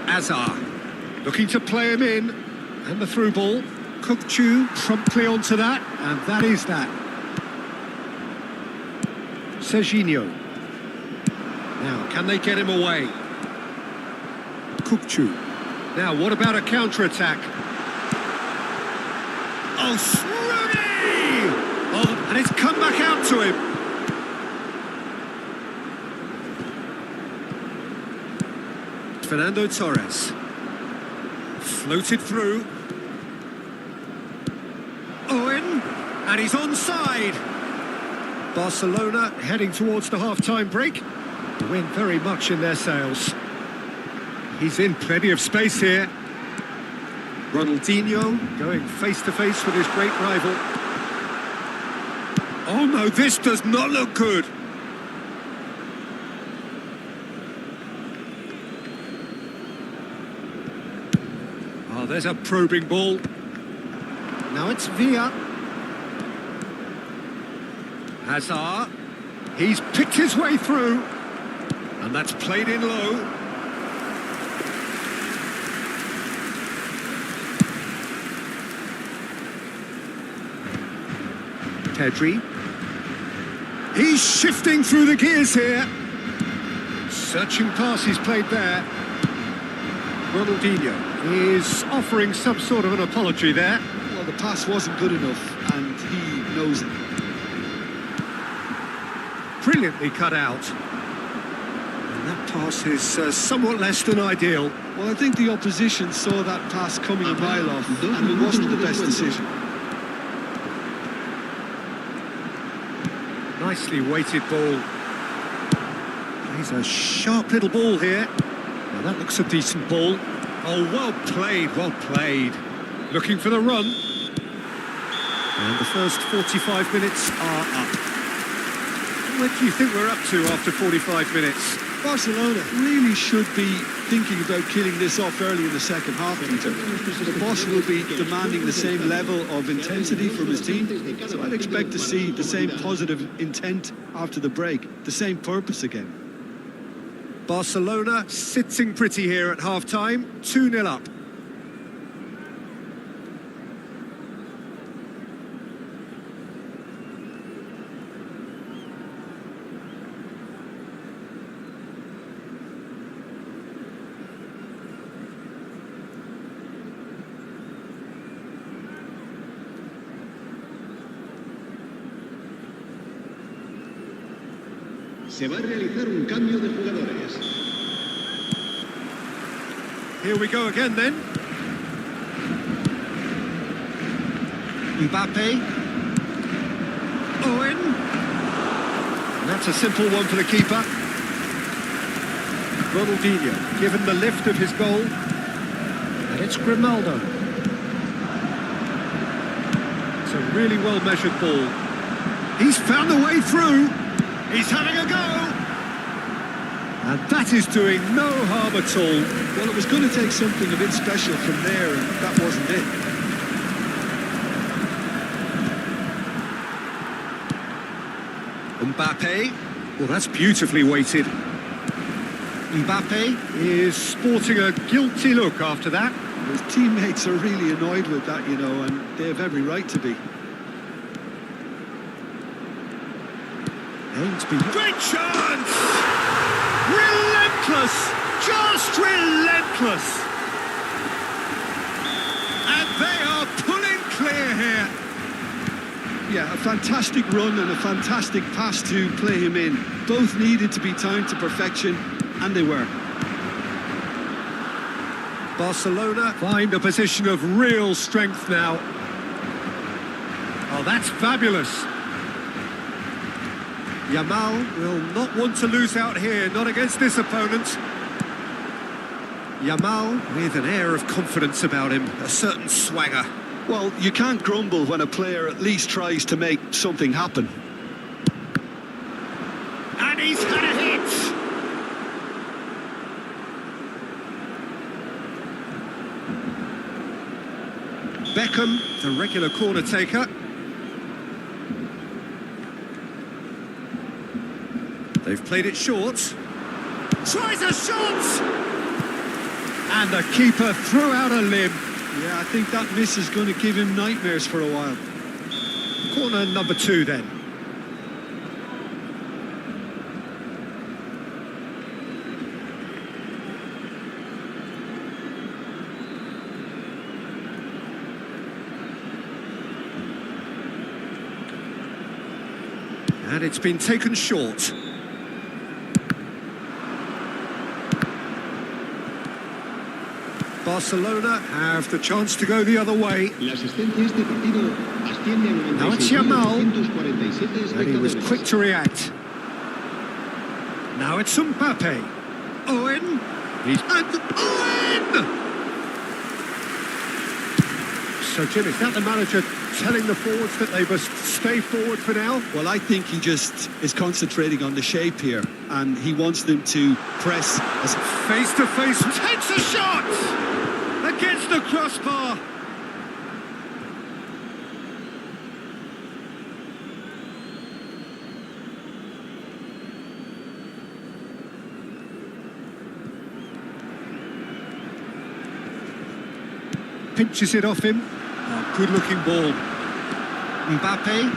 Hazard. Looking to play him in. And the through ball. Cookchu promptly onto that. And that is that. Serginho. Now, can they get him away? Cookchu. Now, what about a counter-attack? Oh, Rooney! Oh, and it's come back out to him. Fernando Torres. Floated through. Owen, and he's onside. Barcelona heading towards the half-time break. The wind very much in their sails. He's in plenty of space here. Ronaldinho going face-to-face with his great rival. Oh no, this does not look good. Oh, there's a probing ball. Now it's Villa. Hazard. He's picked his way through. And that's played in low. Pedri. He's shifting through the gears here. Searching pass he's played there. Ronaldinho is offering some sort of an apology there. Well, the pass wasn't good enough, and he knows it. Brilliantly cut out. And that pass is somewhat less than ideal. Well, I think the opposition saw that pass coming a mile off, and it wasn't the best decision. Nicely weighted ball. Plays a sharp little ball here. Now that looks a decent ball. Oh, well played, well played. Looking for the run. And the first 45 minutes are up. What do you think we're up to after 45 minutes? Barcelona really should be thinking about killing this off early in the second half, Peter. The boss will be demanding the same level of intensity from his team, so I'd expect to see the same positive intent after the break, the same purpose again. Barcelona sitting pretty here at half-time, 2-0 up. Se va a realizar un cambio de jugadores. Here we go again then. Mbappe. Owen. And that's a simple one for the keeper. Ronaldinho given the lift of his goal. And it's Grimaldo. It's a really well-measured ball. He's found a way through. He's having a go. And that is doing no harm at all. Well, it was going to take something a bit special from there, and that wasn't it. Mbappe. Well, that's beautifully weighted. Mbappe is sporting a guilty look after that. His teammates are really annoyed with that, you know, and they have every right to be. Great chance! Relentless! Just relentless! And they are pulling clear here. Yeah, a fantastic run and a fantastic pass to play him in. Both needed to be timed to perfection, and they were. Barcelona find a position of real strength now. Oh, that's fabulous. Yamal will not want to lose out here, not against this opponent. Yamal with an air of confidence about him, a certain swagger. Well, you can't grumble when a player at least tries to make something happen. And he's had a hit! Beckham, the regular corner taker. They've played it short. Tries a shot! And the keeper threw out a limb. Yeah, I think that miss is going to give him nightmares for a while. Corner number 2 then. And it's been taken short. Barcelona have the chance to go the other way. La asistencia a este partido asciende a Now it's Yamal, 96.347 and he was espectadores. quick to react. Now it's Mbappe. Owen. And Owen! So, Jim, is that the manager telling the forwards that they must stay forward for now? Well, I think he just is concentrating on the shape here, and he wants them to press as Face to face, takes a shot! Against the crossbar. Pinches it off him. Oh, good-looking ball. Mbappe.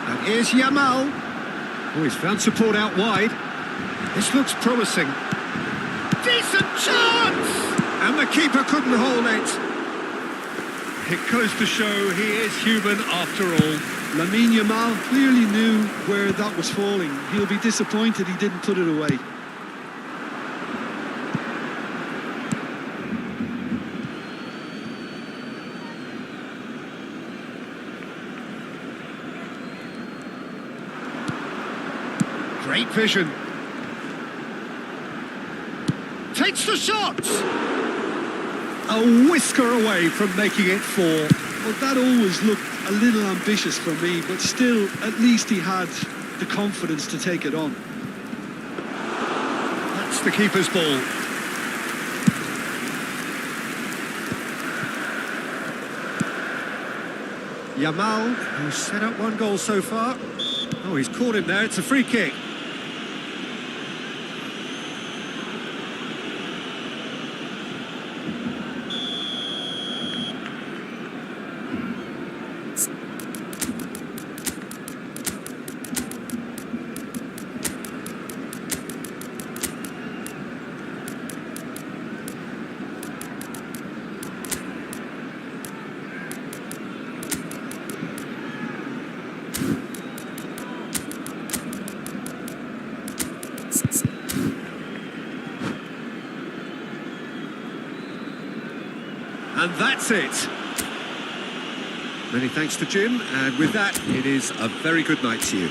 And here's Yamal. Oh, he's found support out wide. This looks promising. Decent chance! And the keeper couldn't hold it. It goes to show he is human after all. Lamine Yamal clearly knew where that was falling. He'll be disappointed he didn't put it away. Great vision. Takes the shot! A whisker away from making it 4. Well, that always looked a little ambitious for me, but still, at least he had the confidence to take it on. That's the keeper's ball. Yamal, who's set up 1 goal so far. Oh, he's caught him there. It's a free kick. And that's it. Many thanks to Jim, and with that, it is a very good night to you.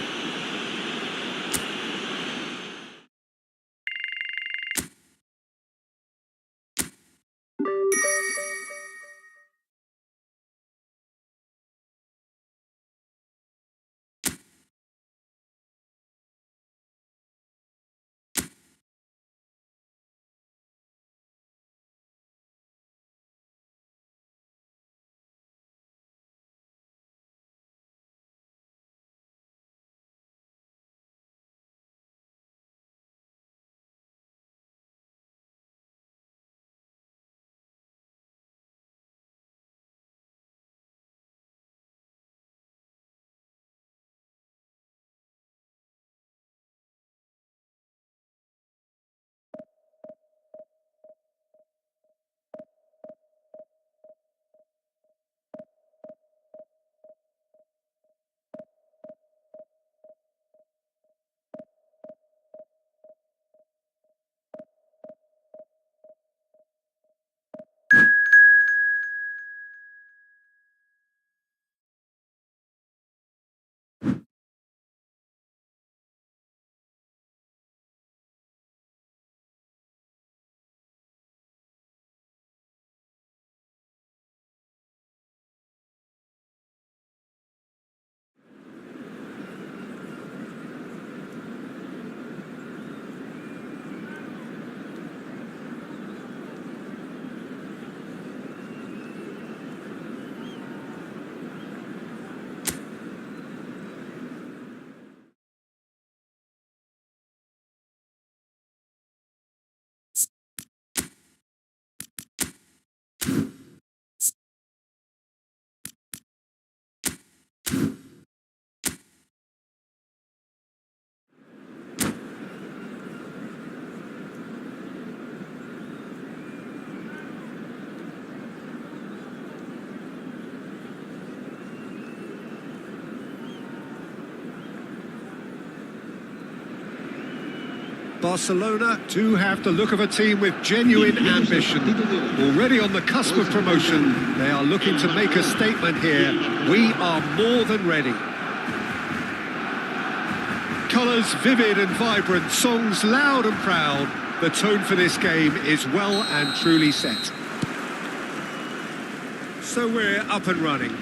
Barcelona do have the look of a team with genuine ambition. Already on the cusp of promotion, they are looking to make a statement here. We are more than ready. Colours vivid and vibrant, songs loud and proud. The tone for this game is well and truly set. So we're up and running.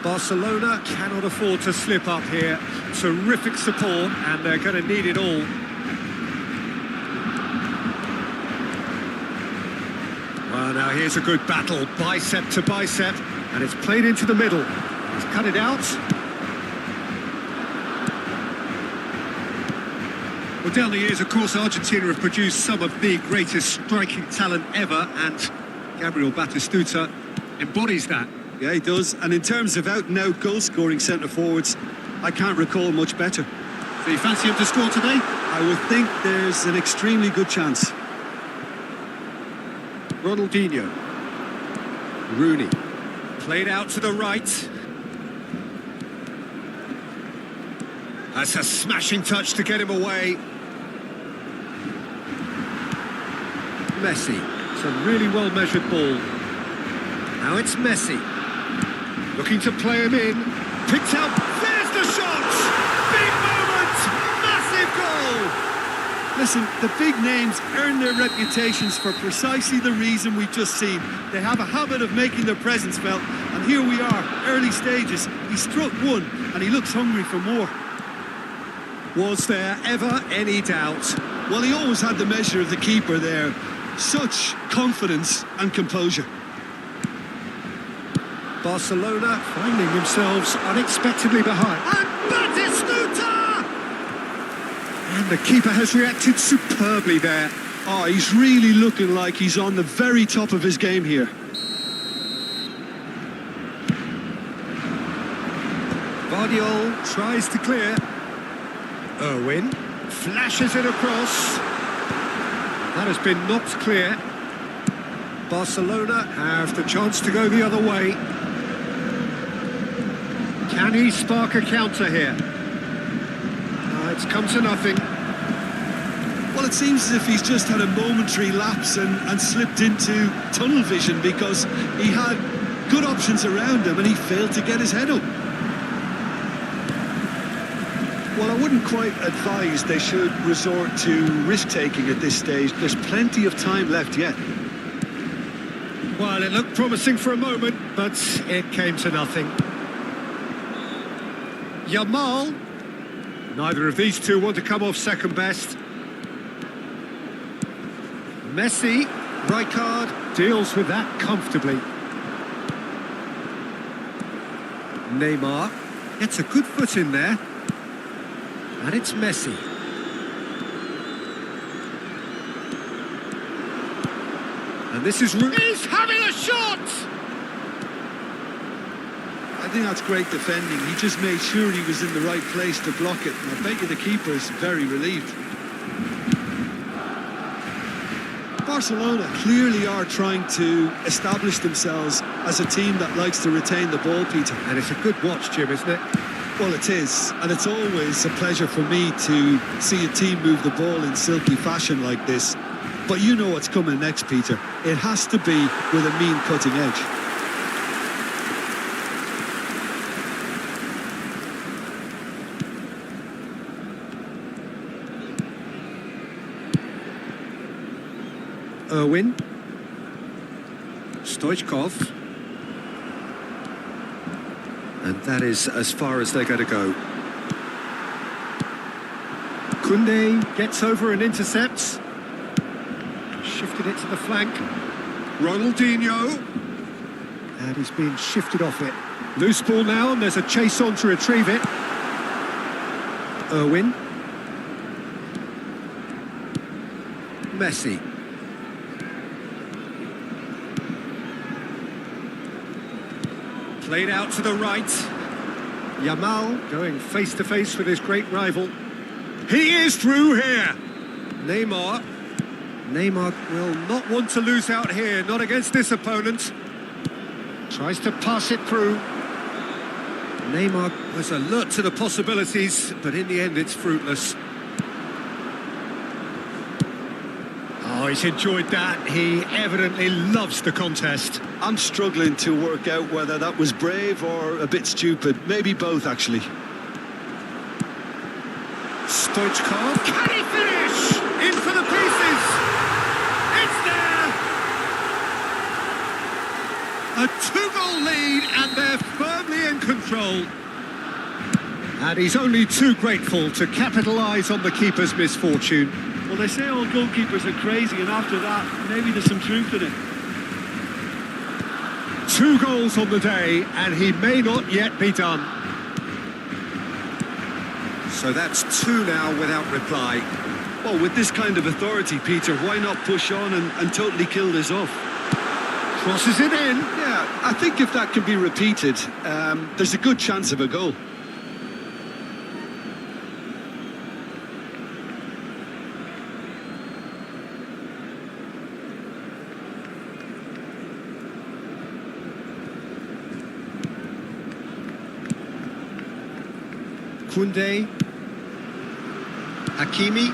Barcelona cannot afford to slip up here. Terrific support, and they're going to need it all. Well, now here's a good battle, bicep to bicep, and it's played into the middle. He's cut it out. Well, down the years, of course, Argentina have produced some of the greatest striking talent ever, and Gabriel Batistuta embodies that. Yeah, he does. And in terms of out-and-out goal-scoring centre-forwards, I can't recall much better. So you fancy him to score today? I would think there's an extremely good chance. Ronaldinho. Rooney. Played out to the right. That's a smashing touch to get him away. Messi. It's a really well-measured ball. Now it's Messi. Looking to play him in. Picked out. There's the shot! Big moment! Massive goal! Listen, the big names earn their reputations for precisely the reason we've just seen. They have a habit of making their presence felt, and here we are, early stages. He struck one, and he looks hungry for more. Was there ever any doubt? Well, he always had the measure of the keeper there. Such confidence and composure. Barcelona finding themselves unexpectedly behind. And Batistuta! And the keeper has reacted superbly there. Oh, he's really looking like he's on the very top of his game here. Vardiol tries to clear. Irwin flashes it across. That has been knocked clear. Barcelona have the chance to go the other way. Can he spark a counter here? It's come to nothing. Well, it seems as if he's just had a momentary lapse and slipped into tunnel vision, because he had good options around him and he failed to get his head up. Well, I wouldn't quite advise they should resort to risk-taking at this stage. There's plenty of time left yet. Well, it looked promising for a moment, but it came to nothing. Yamal. Neither of these two want to come off second best. Messi, right card, deals with that comfortably. Neymar gets a good foot in there. And it's Messi. And this is... He's having a shot! I think that's great defending. He just made sure he was in the right place to block it. And I bet you the keeper is very relieved. Barcelona clearly are trying to establish themselves as a team that likes to retain the ball, Peter. And it's a good watch, Jim, isn't it? Well, it is, and it's always a pleasure for me to see a team move the ball in silky fashion like this. But you know what's coming next, Peter. It has to be with a mean cutting edge. Irwin. Stoichkov. And that is as far as they're going to go. Koundé gets over and intercepts. Shifted it to the flank. Ronaldinho. And he's been shifted off it. Loose ball now, and there's a chase on to retrieve it. Irwin. Messi. Played out to the right. Yamal going face-to-face with his great rival. He is through here. Neymar. Neymar will not want to lose out here, not against this opponent. Tries to pass it through. Neymar was alert to the possibilities, but in the end it's fruitless. he's enjoyed that. He evidently loves the contest. I'm struggling to work out whether that was brave or a bit stupid. Maybe both, actually. Stoichkov. Can he finish? In for the pieces. It's there. A two-goal lead, and they're firmly in control. And he's only too grateful to capitalise on the keeper's misfortune. Well, they say all goalkeepers are crazy, and after that, maybe there's some truth in it. 2 goals on the day, and he may not yet be done. So that's 2 now without reply. Well, with this kind of authority, Peter, why not push on and totally kill this off? Crosses it in. Yeah, I think if that can be repeated, there's a good chance of a goal. Koundé, Hakimi,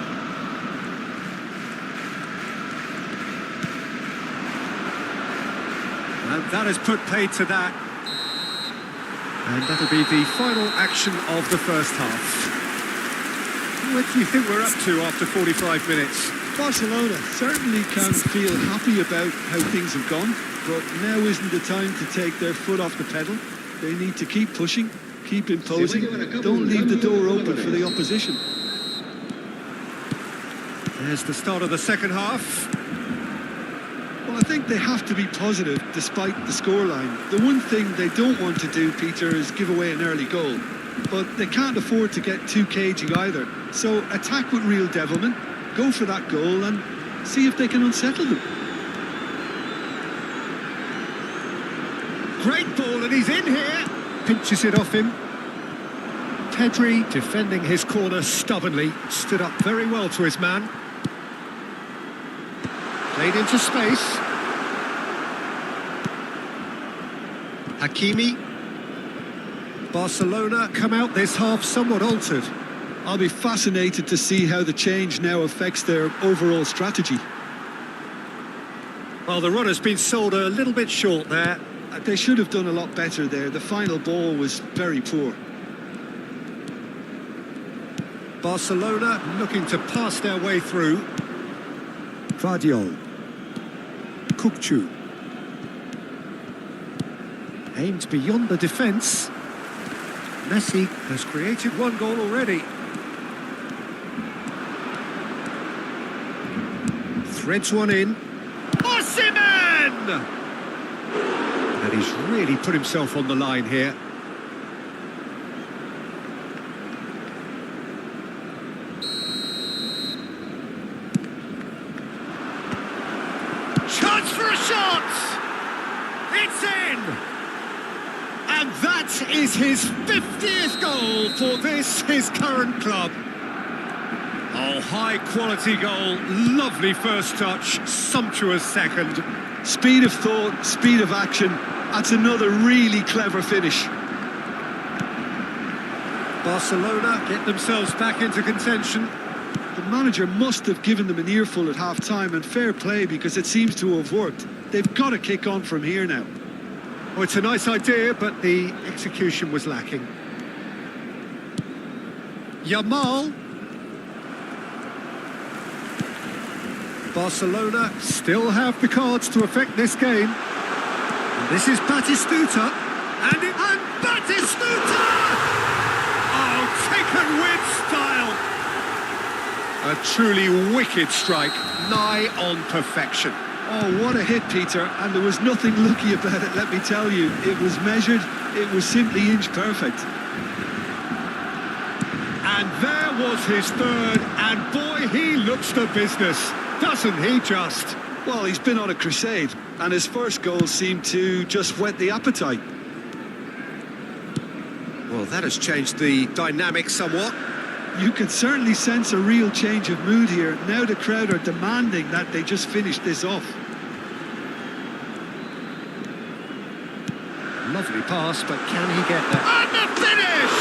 and that has put paid to that, and that'll be the final action of the first half. What do you think we're up to after 45 minutes? Barcelona certainly can feel happy about how things have gone, but now isn't the time to take their foot off the pedal. They need to keep pushing. Keep imposing, don't leave the door open for the opposition. There's the start of the second half. Well, I think they have to be positive despite the scoreline. The one thing they don't want to do, Peter, is give away an early goal. But they can't afford to get too cagey either. So attack with real devilment, go for that goal and see if they can unsettle them. Great ball, and he's in here. Pinches it off him. Pedri, defending his corner stubbornly, stood up very well to his man. Played into space. Hakimi. Barcelona come out this half somewhat altered. I'll be fascinated to see how the change now affects their overall strategy. Well, the run has been sold a little bit short there. They should have done a lot better there. The final ball was very poor. Barcelona looking to pass their way through. Vardiol. Kukcu. Aimed beyond the defence. Messi has created 1 goal already. Threads one in. Osimhen! And he's really put himself on the line here. Chance for a shot! It's in! And that is his 50th goal for this, his current club. Oh, high-quality goal, lovely first touch, sumptuous second. Speed of thought, speed of action. That's another really clever finish. Barcelona get themselves back into contention. The manager must have given them an earful at half-time, and fair play because it seems to have worked. They've got to kick on from here now. Oh, it's a nice idea, but the execution was lacking. Yamal. Barcelona still have the cards to affect this game. And this is Batistuta. And Batistuta! Oh, taken with style. A truly wicked strike, nigh on perfection. Oh, what a hit, Peter. And there was nothing lucky about it, let me tell you. It was measured, it was simply inch perfect. And there was his third, and boy, he looks the business. Doesn't he just? Well, he's been on a crusade, and his first goal seemed to just whet the appetite. Well, that has changed the dynamic somewhat. You can certainly sense a real change of mood here. Now the crowd are demanding that they just finish this off. Lovely pass, but can he get there? And the finish!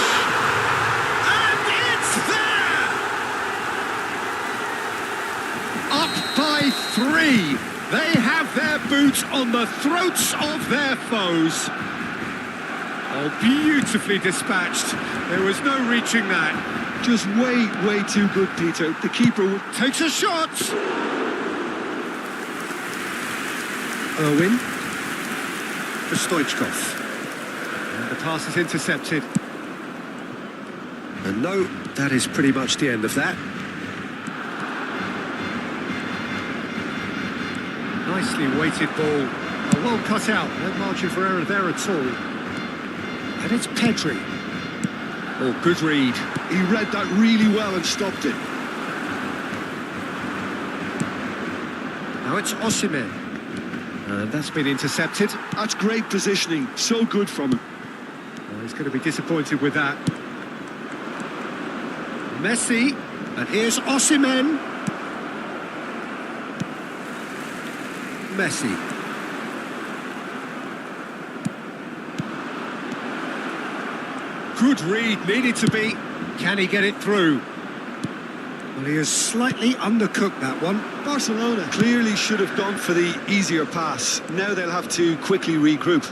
And it's there! Up by 3. They have their boots on the throats of their foes. Oh, beautifully dispatched. There was no reaching that. Just way too good, Peter. The keeper Takes a shot. Irwin. For Stoichkov. And the pass is intercepted. And no, that is pretty much the end of that. Nicely weighted ball. Well cut out. No margin for error there at all. And it's Pedri. Oh, good read. he read that really well and stopped it. Now it's Osimhen. And that's been intercepted. That's great positioning. So good from him. Oh, he's going to be disappointed with that. Messi. And here's Osimhen. Messi. Good read, needed to be. Can he get it through? Well, he has slightly undercooked that one. Barcelona clearly should have gone for the easier pass. Now they'll have to quickly regroup.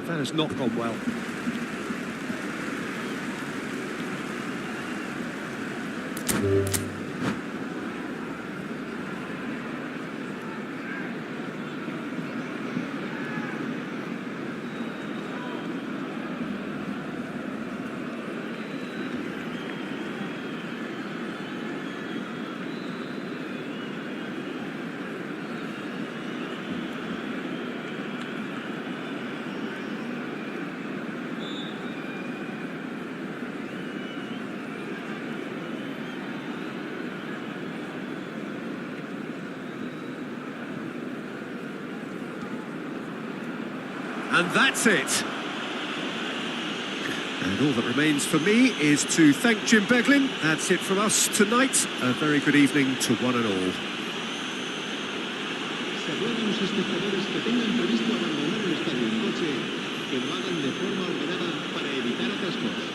That has not gone well. And that's it. And all that remains for me is to thank Jim Beglin. That's it from us tonight. A very good evening to one and all. Se ruega a los espectadores que tengan previsto abandonar el estadio en coche, que lo hagan de forma ordenada para evitar atascos.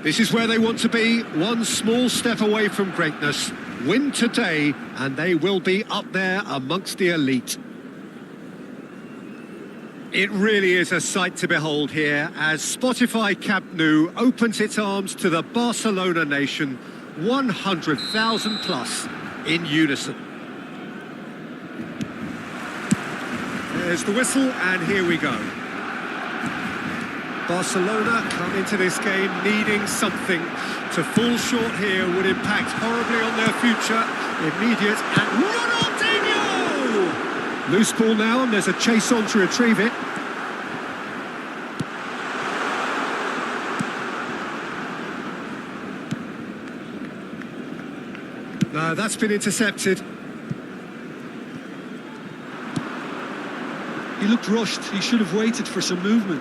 This is where they want to be, one small step away from greatness. Win today, and they will be up there amongst the elite. It really is a sight to behold here as Spotify Camp Nou opens its arms to the Barcelona nation, 100,000 plus in unison. There's the whistle, and here we go. Barcelona come into this game needing something. To fall short here would impact horribly on their future. Immediate and Ronaldinho! Loose ball now, and there's a chase on to retrieve it. No, that's been intercepted. He looked rushed. He should have waited for some movement.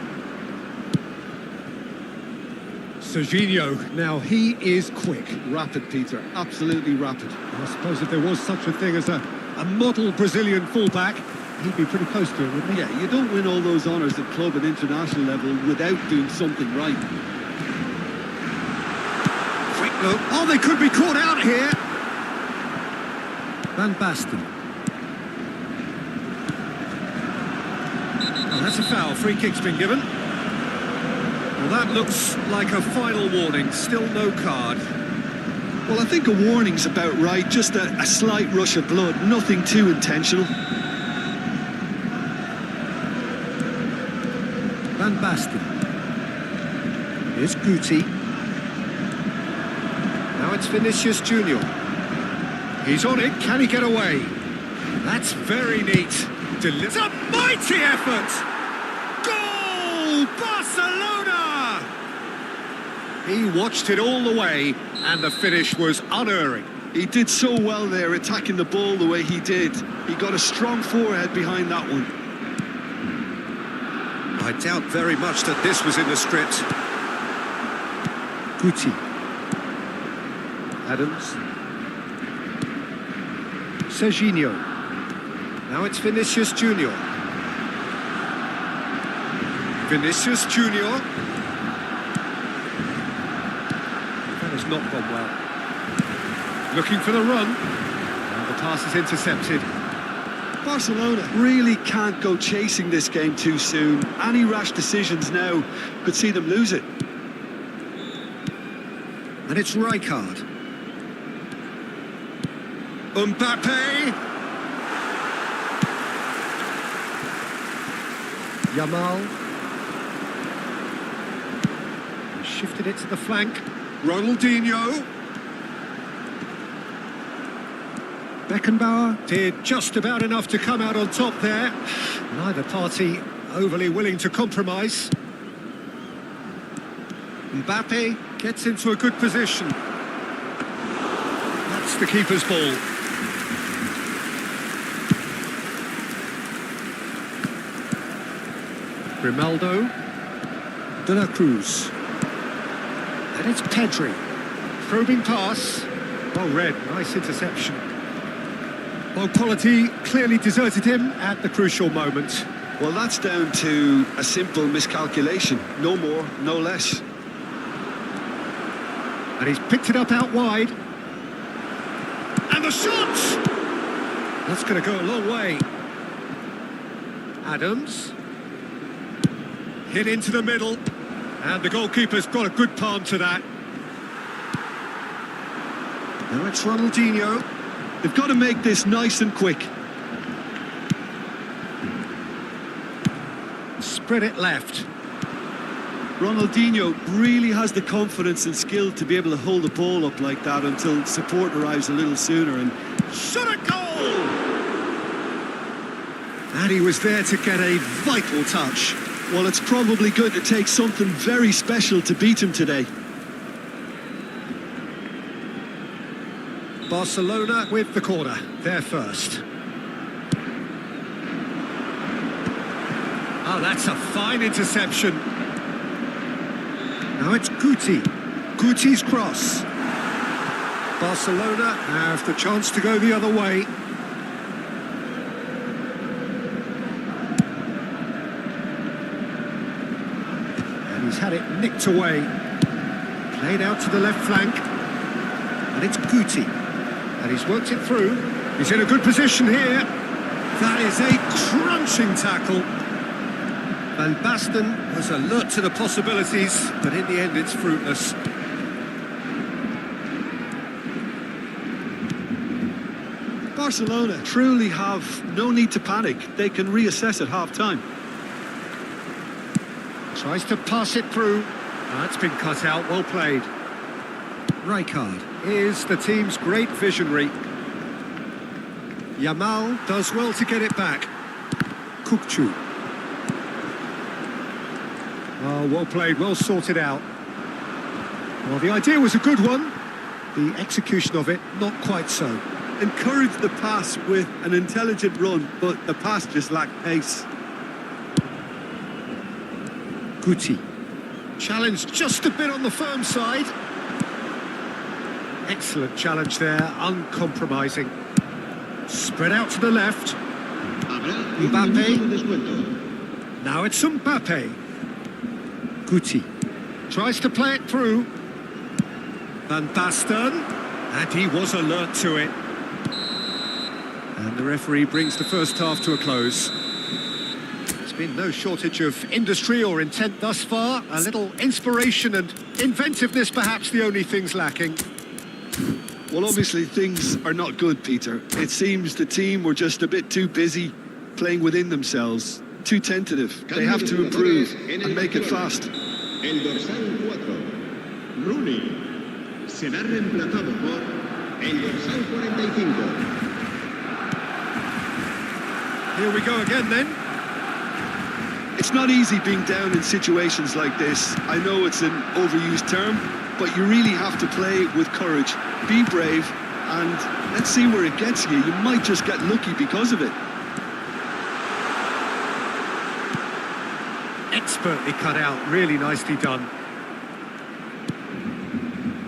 Serginho, now he is quick. Rapid, Peter. Absolutely rapid. I suppose if there was such a thing as a model Brazilian fullback, he'd be pretty close to it, wouldn't he? Yeah, you don't win all those honours at club and international level without doing something right. Quick look. Oh, they could be caught out here. Van Basten. Oh, that's a foul. Free kick's been given. Well, that looks like a final warning. Still no card. Well, I think a warning's about right. Just a slight rush of blood. Nothing too intentional. Van Basten. Here's Guti. Now it's Vinicius Junior. He's on it. Can he get away? That's very neat. It's a mighty effort! Goal! Barcelona! He watched it all the way, and the finish was unerring. He did so well there, attacking the ball the way he did. He got a strong forehead behind that one. I doubt very much that this was in the script. Guti. Adams. Serginho. Now it's Vinicius Junior. Vinicius Junior. That has not gone well. Looking for the run. And the pass is intercepted. Barcelona really can't go chasing this game too soon. Any rash decisions now could see them lose it. And it's Rijkaard. Mbappe. Yamal. He shifted it to the flank. Ronaldinho. Beckenbauer did just about enough to come out on top there. Neither party overly willing to compromise. Mbappe gets into a good position. That's the keeper's ball. Grimaldo. De la Cruz. And it's Pedri. Probing pass. Well read, nice interception. Well, quality clearly deserted him at the crucial moment. Well, that's down to a simple miscalculation. No more, no less. And he's picked it up out wide. And the shot! That's going to go a long way. Adams. Hit into the middle. And the goalkeeper's got a good palm to that. Now it's Ronaldinho. They've got to make this nice and quick. Spread it left. Ronaldinho really has the confidence and skill to be able to hold the ball up like that until support arrives a little sooner, and Shot a goal! And he was there to get a vital touch. well, it's probably going to take something very special to beat him today. Barcelona with the corner, they're first. Oh, that's a fine interception. Now it's Guti. Guti's cross. Barcelona have the chance to go the other way. And he's had it nicked away. Played out to the left flank. And it's Guti. And he's worked it through. He's in a good position here. That is a crunching tackle. Van Basten was alert to the possibilities, but in the end it's fruitless. Barcelona truly have no need to panic. They can reassess at half-time. Tries to pass it through. That's been cut out, well played. Rijkaard is the team's great visionary. Yamal does well to get it back. Kukçu. Oh, well played, well sorted out. Well, the idea was a good one. The execution of it, not quite so. Encouraged the pass with an intelligent run, but the pass just lacked pace. Guti. Challenge just a bit on the firm side. Excellent challenge there, uncompromising. Spread out to the left. Mbappe. Now it's Mbappe. Guti. Tries to play it through. Van Basten. And he was alert to it. And the referee brings the first half to a close. There's been no shortage of industry or intent thus far. A little inspiration and inventiveness, perhaps the only things lacking. Well, obviously things are not good, Peter. It seems the team were just a bit too busy playing within themselves, too tentative. They have to improve and make it fast. El dorsal 4, Rooney, será reemplazado por el dorsal 45. Here we go again then. It's not easy being down in situations like this. I know it's an overused term, but you really have to play with courage. Be brave, and let's see where it gets you. You might just get lucky because of it. Expertly cut out, really nicely done.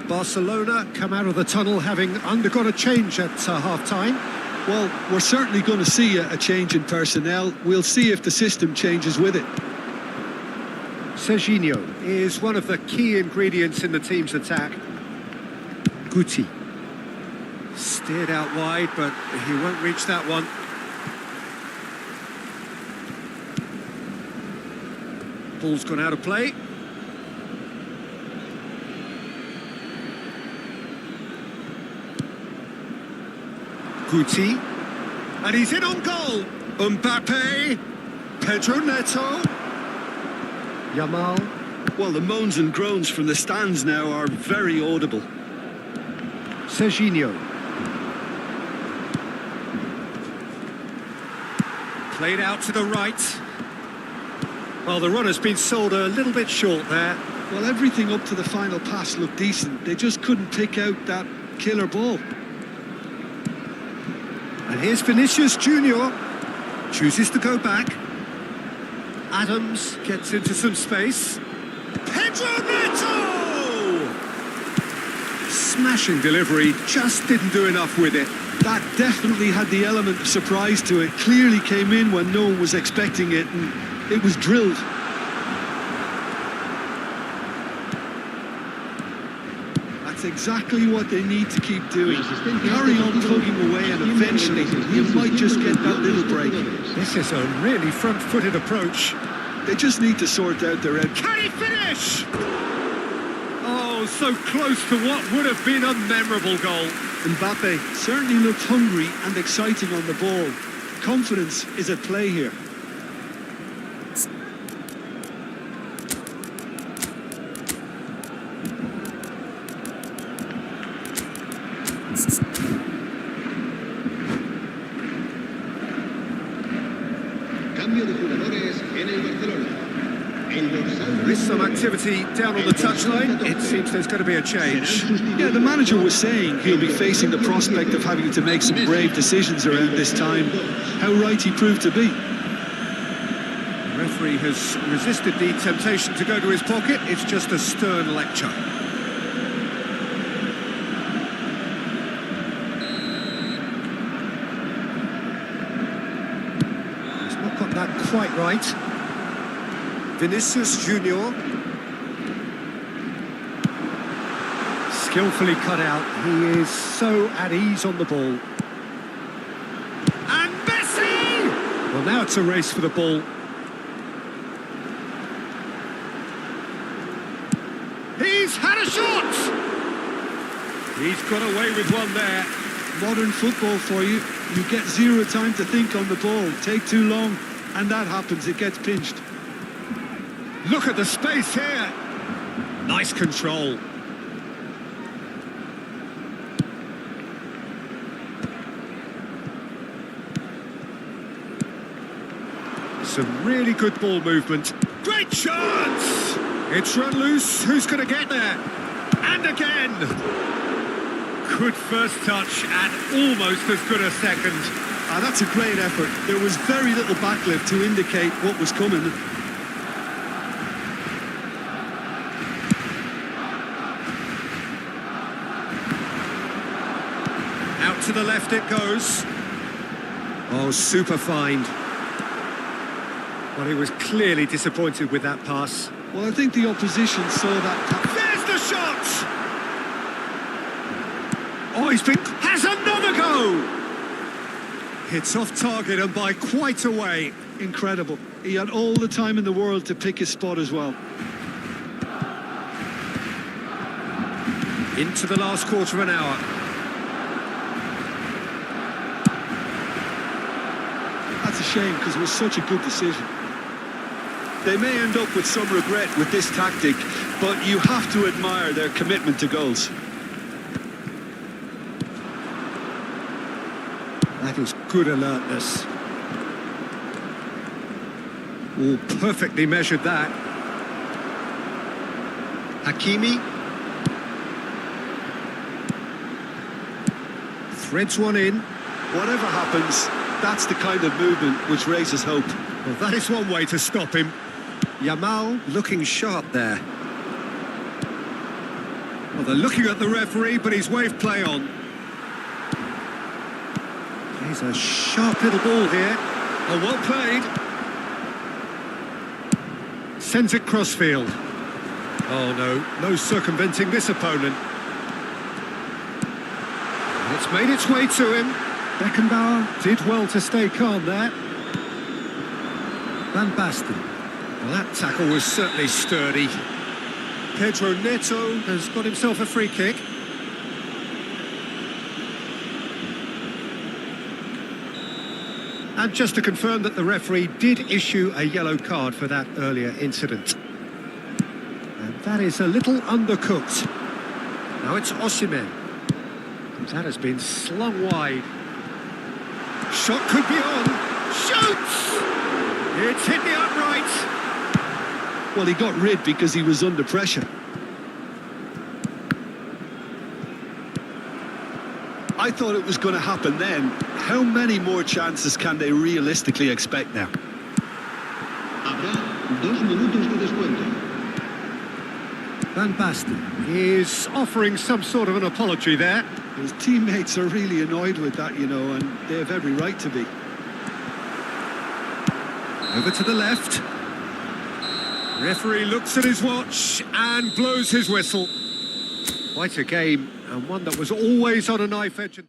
Barcelona come out of the tunnel having undergone a change at half-time. Well, we're certainly going to see a change in personnel. We'll see if the system changes with it. Serginho is one of the key ingredients in the team's attack. Guti. Steered out wide, but he won't reach that one. Ball's gone out of play. Guti. And he's in on goal. Mbappe. Pedro Neto. Yamal. Well, the moans and groans from the stands now are very audible. Serginho. Played out to the right. Well, the run has been sold a little bit short there. Well, everything up to the final pass looked decent. They just couldn't pick out that killer ball. And here's Vinicius Junior. Chooses to go back. Adams gets into some space. Pedro Neto! Smashing delivery, just didn't do enough with it. That definitely had the element of surprise to it. Clearly came in when no one was expecting it, and it was drilled. That's exactly what they need to keep doing. Carry on plugging away, and eventually you might just get that little break. This is a really front-footed approach. They just need to sort out their end. Can he finish? Oh, so close to what would have been a memorable goal. Mbappe certainly looked hungry and exciting on the ball. Confidence is at play here. Cambio de jugadores en el Barcelona. There is some activity down on the touchline. It seems there's going to be a change. Yeah, the manager was saying he'll be facing the prospect of having to make some brave decisions around this time. How right he proved to be. The referee has resisted the temptation to go to his pocket. It's just a stern lecture. He's not got that quite right. Vinicius Junior. Skillfully cut out. He is so at ease on the ball. And Messi! Well, now it's a race for the ball. He's had a shot! He's got away with one there. Modern football for you. You get zero time to think on the ball. Take too long, and that happens. It gets pinched. Look at the space here. Nice control. Some really good ball movement. Great chance! It's run loose. Who's going to get there? And again. Good first touch and almost as good a second. That's a great effort. There was very little backlift to indicate what was coming. Out to the left it goes. Oh, super find. Well, he was clearly disappointed with that pass. Well, I think the opposition saw that. There's the shot! Oh, has another go! Hits off target and by quite a way. Incredible. He had all the time in the world to pick his spot as well. Into the last quarter of an hour. That's a shame because it was such a good decision. They may end up with some regret with this tactic, but you have to admire their commitment to goals. That is good alertness. Oh, perfectly measured that. Hakimi. Threads one in. Whatever happens, that's the kind of movement which raises hope. Well, that is one way to stop him. Yamal looking sharp there. Well, they're looking at the referee, but he's waved play on. He's a sharp little ball here. Oh, well played. Sends it crossfield. Oh, no circumventing this opponent. And it's made its way to him. Beckenbauer did well to stay calm there. Van Basten. Well, that tackle was certainly sturdy. Pedro Neto has got himself a free kick. And just to confirm that the referee did issue a yellow card for that earlier incident. And that is a little undercooked. Now it's Osimhen. That has been slung wide. Shot could be on. Shoots! It's hit the upright. Well, he got rid because he was under pressure. I thought it was going to happen then. How many more chances can they realistically expect now? Habrá 2 minutos de descuento. Van Basten is offering some sort of an apology there. His teammates are really annoyed with that, you know, and they have every right to be. Over to the left. Referee looks at his watch and blows his whistle. Quite a game, and one that was always on a knife edge.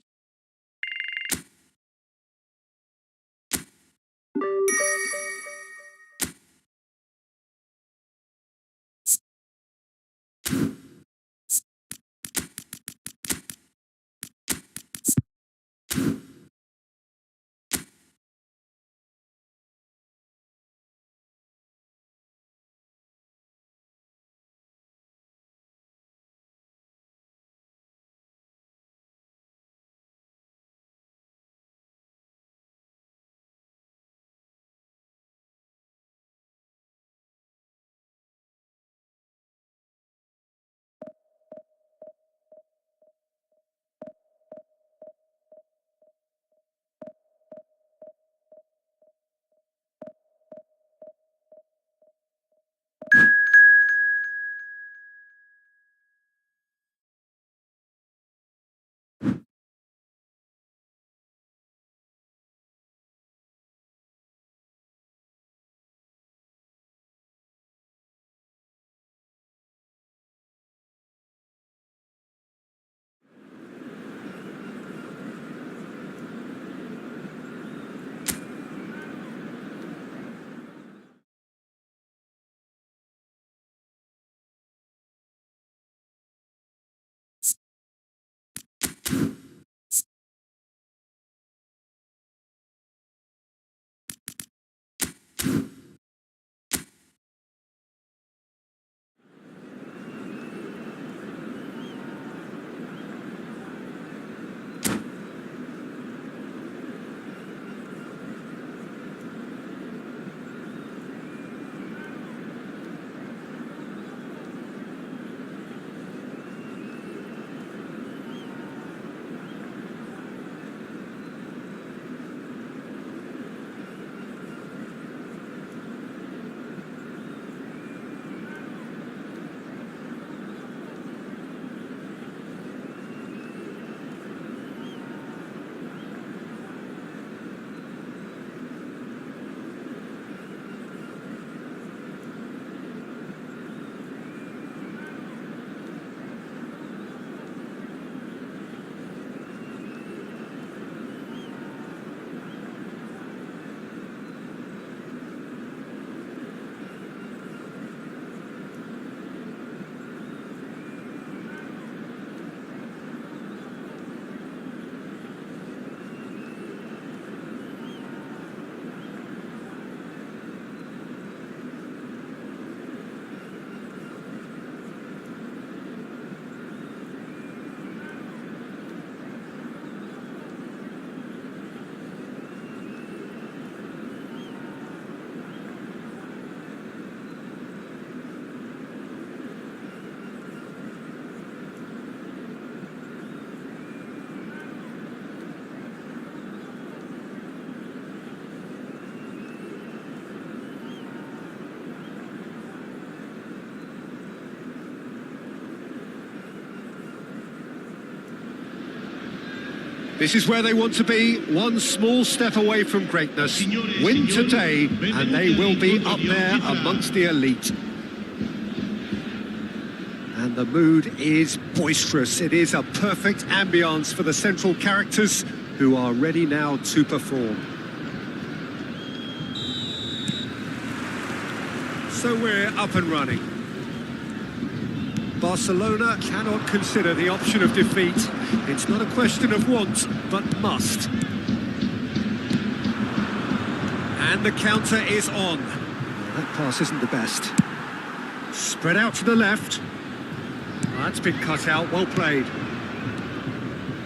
This is where they want to be, one small step away from greatness. Win today, and they will be up there amongst the elite. And the mood is boisterous. It is a perfect ambience for the central characters who are ready now to perform. So we're up and running. Barcelona cannot consider the option of defeat. It's not a question of want, but must. And the counter is on. That pass isn't the best. Spread out to the left. That's been cut out, well played.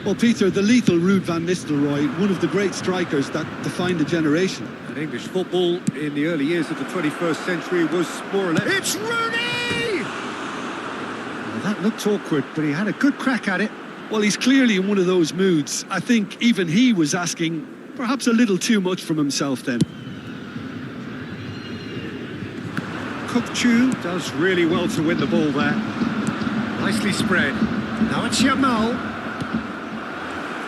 Well, Peter, the lethal Ruud van Nistelrooy, one of the great strikers that defined a generation. And English football in the early years of the 21st century was more or less... It's Rooney! Well, that looked awkward, but he had a good crack at it. Well, he's clearly in one of those moods. I think even he was asking perhaps a little too much from himself then. Chu does really well to win the ball there. Nicely spread. Now it's Yamal.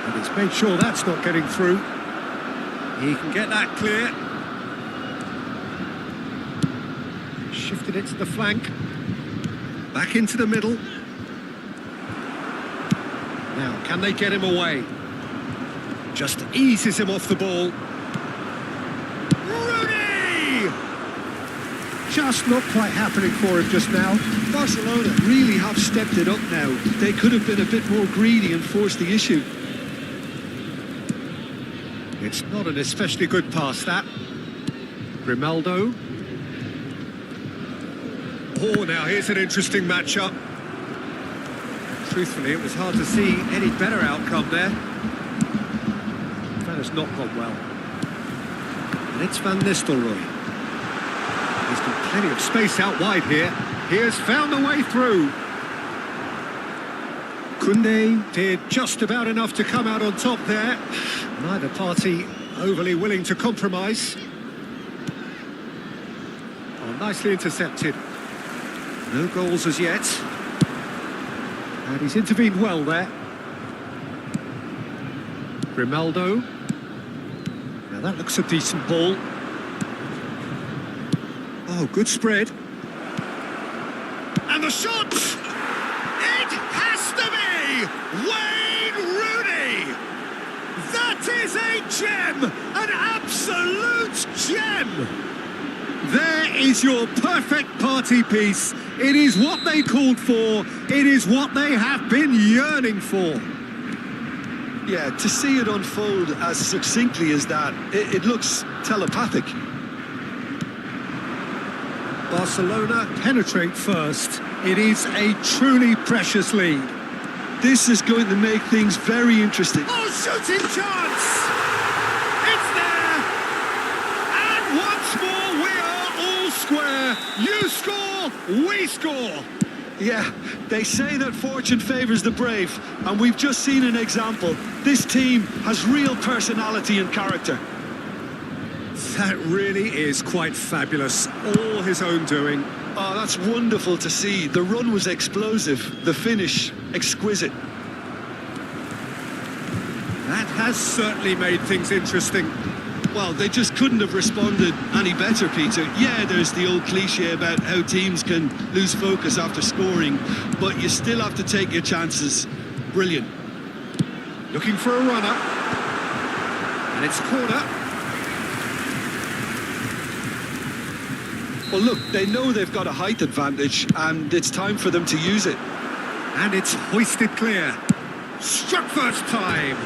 And he's made sure that's not getting through. He can get that clear. Shifted it to the flank. Back into the middle. Now, can they get him away? Just eases him off the ball. Rooney! Just not quite happening for him just now. Barcelona really have stepped it up now. They could have been a bit more greedy and forced the issue. It's not an especially good pass, that. Grimaldo. Oh, now here's an interesting matchup. Truthfully, it was hard to see any better outcome there. That has not gone well. And it's Van Nistelrooy. He's got plenty of space out wide here. He has found a way through. Koundé did just about enough to come out on top there. Neither party overly willing to compromise. Oh, nicely intercepted. No goals as yet. And he's intervened well there. Grimaldo. Now that looks a decent ball. Oh, good spread. And the shot! It has to be Wayne Rooney! That is a gem! An absolute gem! There is your perfect party piece. It is what they called for. It is what they have been yearning for. Yeah, to see it unfold as succinctly as that, it looks telepathic. Barcelona penetrate first. It is a truly precious lead. This is going to make things very interesting. Oh, shooting chance! It's there! And once more we are all square. You score, we score. Yeah, they say that fortune favours the brave, and we've just seen an example. This team has real personality and character. That really is quite fabulous. All his own doing. Oh, that's wonderful to see. The run was explosive, the finish exquisite. That has certainly made things interesting. Well, they just couldn't have responded any better, Peter. Yeah, there's the old cliche about how teams can lose focus after scoring, but you still have to take your chances. Brilliant. Looking for a runner. And it's corner. Well, look, they know they've got a height advantage, and it's time for them to use it. And it's hoisted clear. Struck first time.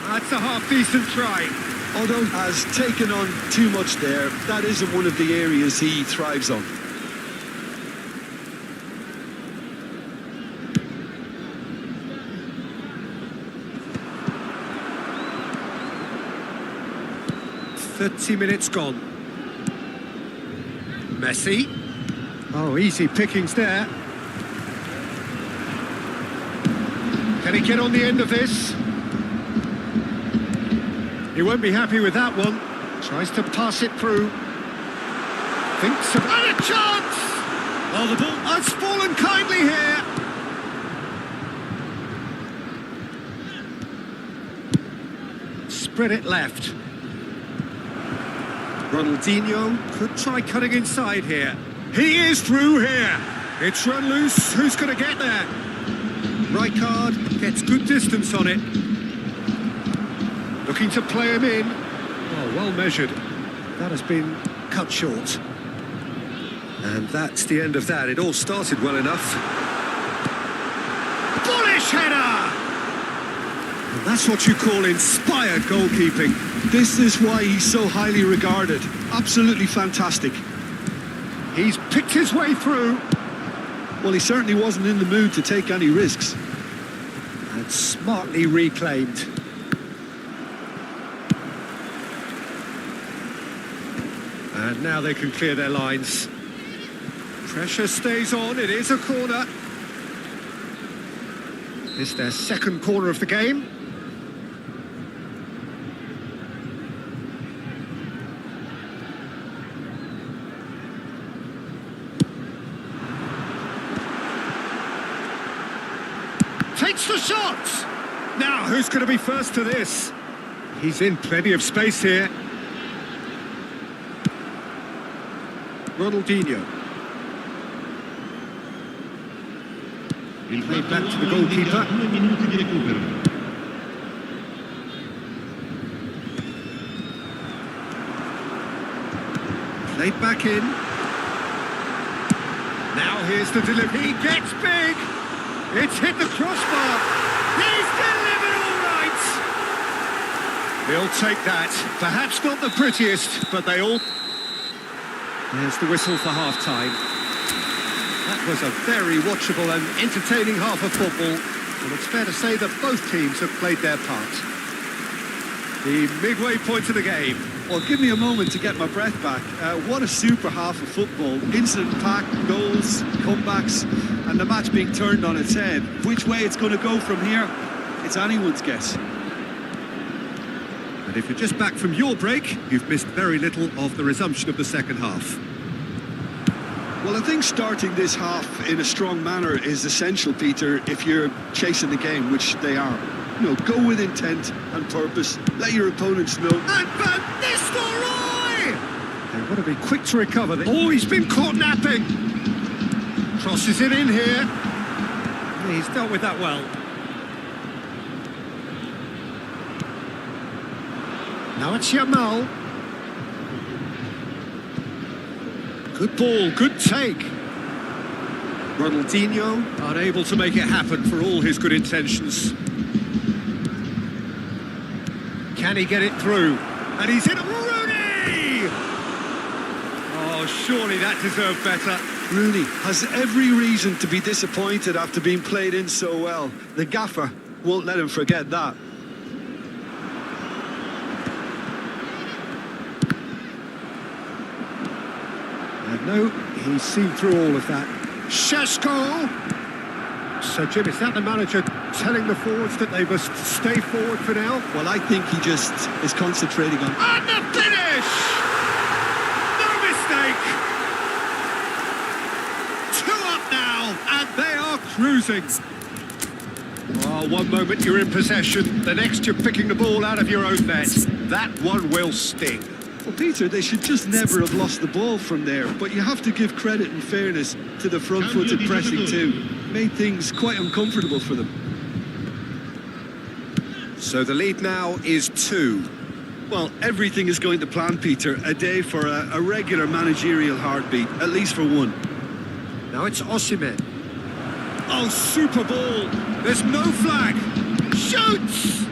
That's a half-decent try. Although has taken on too much there, that isn't one of the areas he thrives on. "30 minutes gone. Messi. Oh, easy pickings there. Can he get on the end of this? He won't be happy with that one. Tries to pass it through. Thinks about a chance! Oh, the ball has fallen kindly here. spread it left. Ronaldinho could try cutting inside here. He is through here. It's run loose. Who's going to get there? Rijkaard gets good distance on it. Looking to play him in. Oh, well measured. That has been cut short. And that's the end of that. It all started well enough. Bullish header! And that's what you call inspired goalkeeping. This is why he's so highly regarded. Absolutely fantastic. He's picked his way through. Well, he certainly wasn't in the mood to take any risks. And smartly reclaimed. And now they can clear their lines. Pressure stays on, it is a corner. It's their second corner of the game. Takes the shot! Now, who's going to be first to this? He's in plenty of space here. Ronaldinho. Played back to the goalkeeper. Played back in. Now here's the delivery. He gets big. It's hit the crossbar. He's delivered all right. He'll take that. Perhaps not the prettiest, but they all... There's the whistle for half-time. That was a very watchable and entertaining half of football, and it's fair to say that both teams have played their part. The midway point of the game. Well, give me a moment to get my breath back. What a super half of football. Incident-packed goals, comebacks, and the match being turned on its head. Which way it's going to go from here, it's anyone's guess. And if you're just back from your break, you've missed very little of the resumption of the second half. Well, I think starting this half in a strong manner is essential, Peter, if you're chasing the game, which they are. You know, go with intent and purpose. Let your opponents know. And Van Nistelrooy! They've got to be quick to recover. Oh, he's been caught napping. Crosses it in here. He's dealt with that well. Now it's Yamal. Good ball, good take. Ronaldinho unable to make it happen for all his good intentions. Can he get it through? And he's in. Rooney! Oh, surely that deserved better. Rooney has every reason to be disappointed after being played in so well. The gaffer won't let him forget that. No, he's seen through all of that. Šeško! So, Jim, is that the manager telling the forwards that they must stay forward for now? Well, I think he just is concentrating on... And the finish! No mistake! 2 up now, and they are cruising. Oh, one moment you're in possession, the next you're picking the ball out of your own net. That one will sting. Well, Peter, they should just never have lost the ball from there, but you have to give credit and fairness to the front-footed pressing too. Made things quite uncomfortable for them. So the lead now is 2. Well, everything is going to plan, Peter. A day for a regular managerial heartbeat, at least for one. Now it's Osimhen. Oh, super ball. There's no flag. Shoots!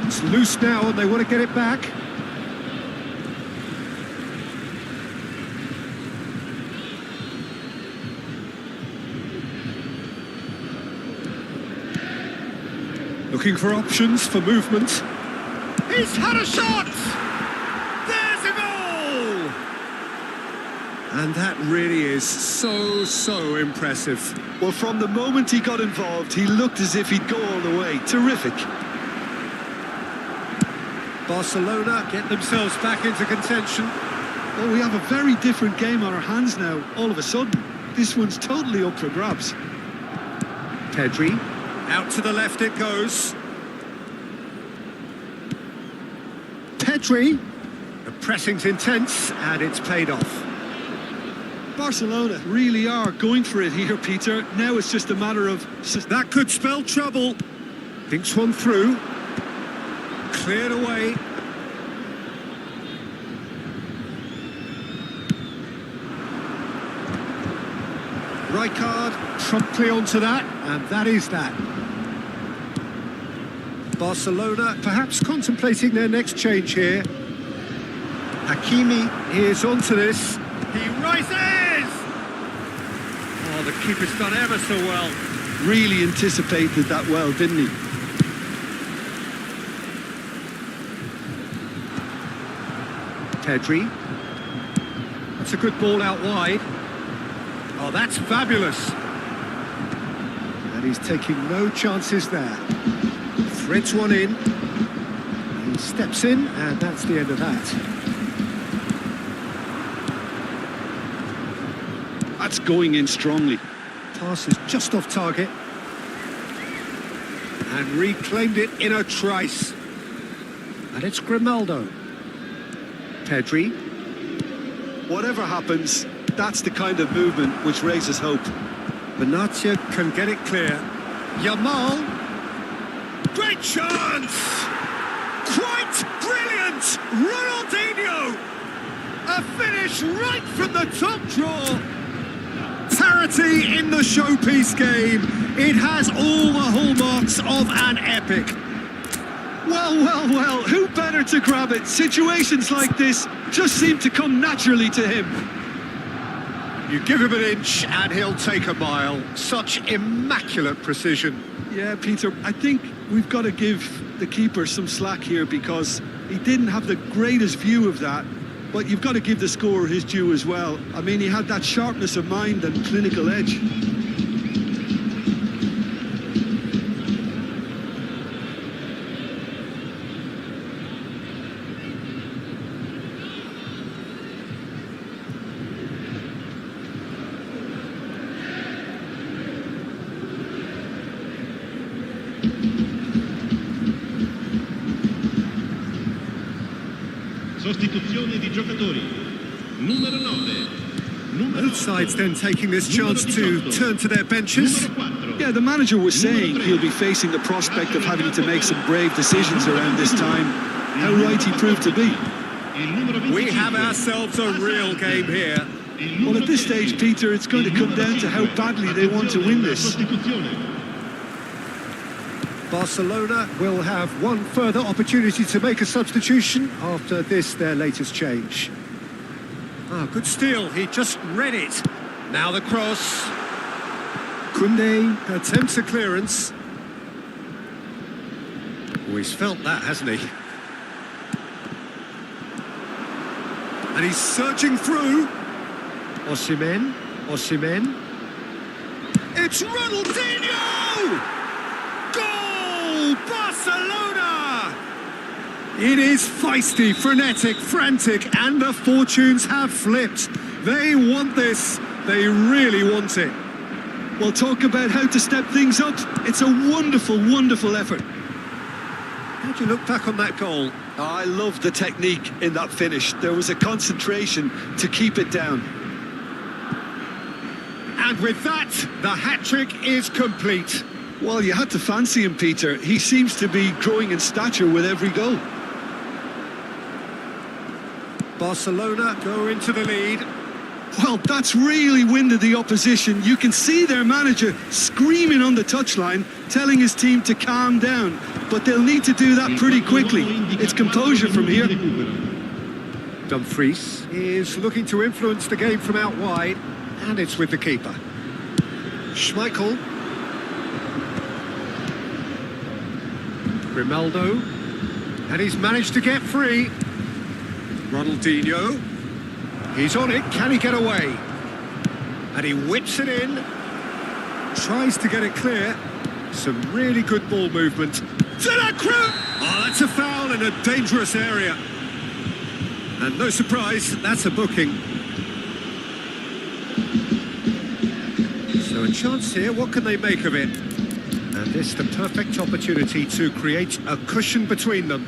It's loose now and they want to get it back. Looking for options for movement. He's had a shot! There's a goal! And that really is so impressive. Well, from the moment he got involved, he looked as if he'd go all the way. Terrific. Barcelona get themselves back into contention. Oh, we have a very different game on our hands now, all of a sudden. This one's totally up for grabs. Pedri. Out to the left it goes. Pedri. The pressing's intense and it's paid off. Barcelona really are going for it here, Peter. Now it's just a matter of... That could spell trouble. Thinks one through. Cleared away. Right card, promptly onto that, and that is that. Barcelona perhaps contemplating their next change here. Hakimi is onto this. He rises! Oh, the keeper's done ever so well. Really anticipated that well, didn't he? Pedri. That's a good ball out wide. Oh, that's fabulous. And he's taking no chances there. Threads one in. He steps in, and that's the end of that. That's going in strongly. Pass is just off target. And reclaimed it in a trice. And it's Grimaldo. Pedri. Whatever happens, that's the kind of movement which raises hope. Benatia can get it clear. Yamal. Great chance! Quite brilliant! Ronaldinho! A finish right from the top draw. Parity in the showpiece game. It has all the hallmarks of an epic. Well, who better to grab it? Situations like this just seem to come naturally to him. You give him an inch and he'll take a mile. Such immaculate precision. Yeah, Peter, I think we've got to give the keeper some slack here because he didn't have the greatest view of that. But you've got to give the scorer his due as well. I mean, he had that sharpness of mind and clinical edge. Sostituzione di giocatori. Numero 9. Both sides then taking this chance to turn to their benches. Yeah, the manager was saying he'll be facing the prospect of having to make some brave decisions around this time. How right he proved to be. We have ourselves a real game here. Well, at this stage, Peter, it's going to come down to how badly they want to win this. Barcelona will have one further opportunity to make a substitution after this, their latest change. Ah, good steal, he just read it. Now the cross. Koundé attempts a clearance. Oh, he's felt that, hasn't he? And he's surging through. Osimhen. It's Ronaldinho! Barcelona! It is feisty, frenetic, frantic, and the fortunes have flipped. They want this. They really want it. Well, talk about how to step things up. It's a wonderful, wonderful effort. How do you look back on that goal? I love the technique in that finish. There was a concentration to keep it down. And with that, the hat-trick is complete. Well, you had to fancy him, Peter. He seems to be growing in stature with every goal. Barcelona go into the lead. Well, that's really winded the opposition. You can see their manager screaming on the touchline, telling his team to calm down. But they'll need to do that pretty quickly. It's composure from here. Dumfries is looking to influence the game from out wide, and it's with the keeper. Schmeichel. Grimaldo, and he's managed to get free. Ronaldinho, he's on it, can he get away? And he whips it in, tries to get it clear. Some really good ball movement. To the Cruz! Oh, that's a foul in a dangerous area. And no surprise, that's a booking. So a chance here, what can they make of it? And this the perfect opportunity to create a cushion between them.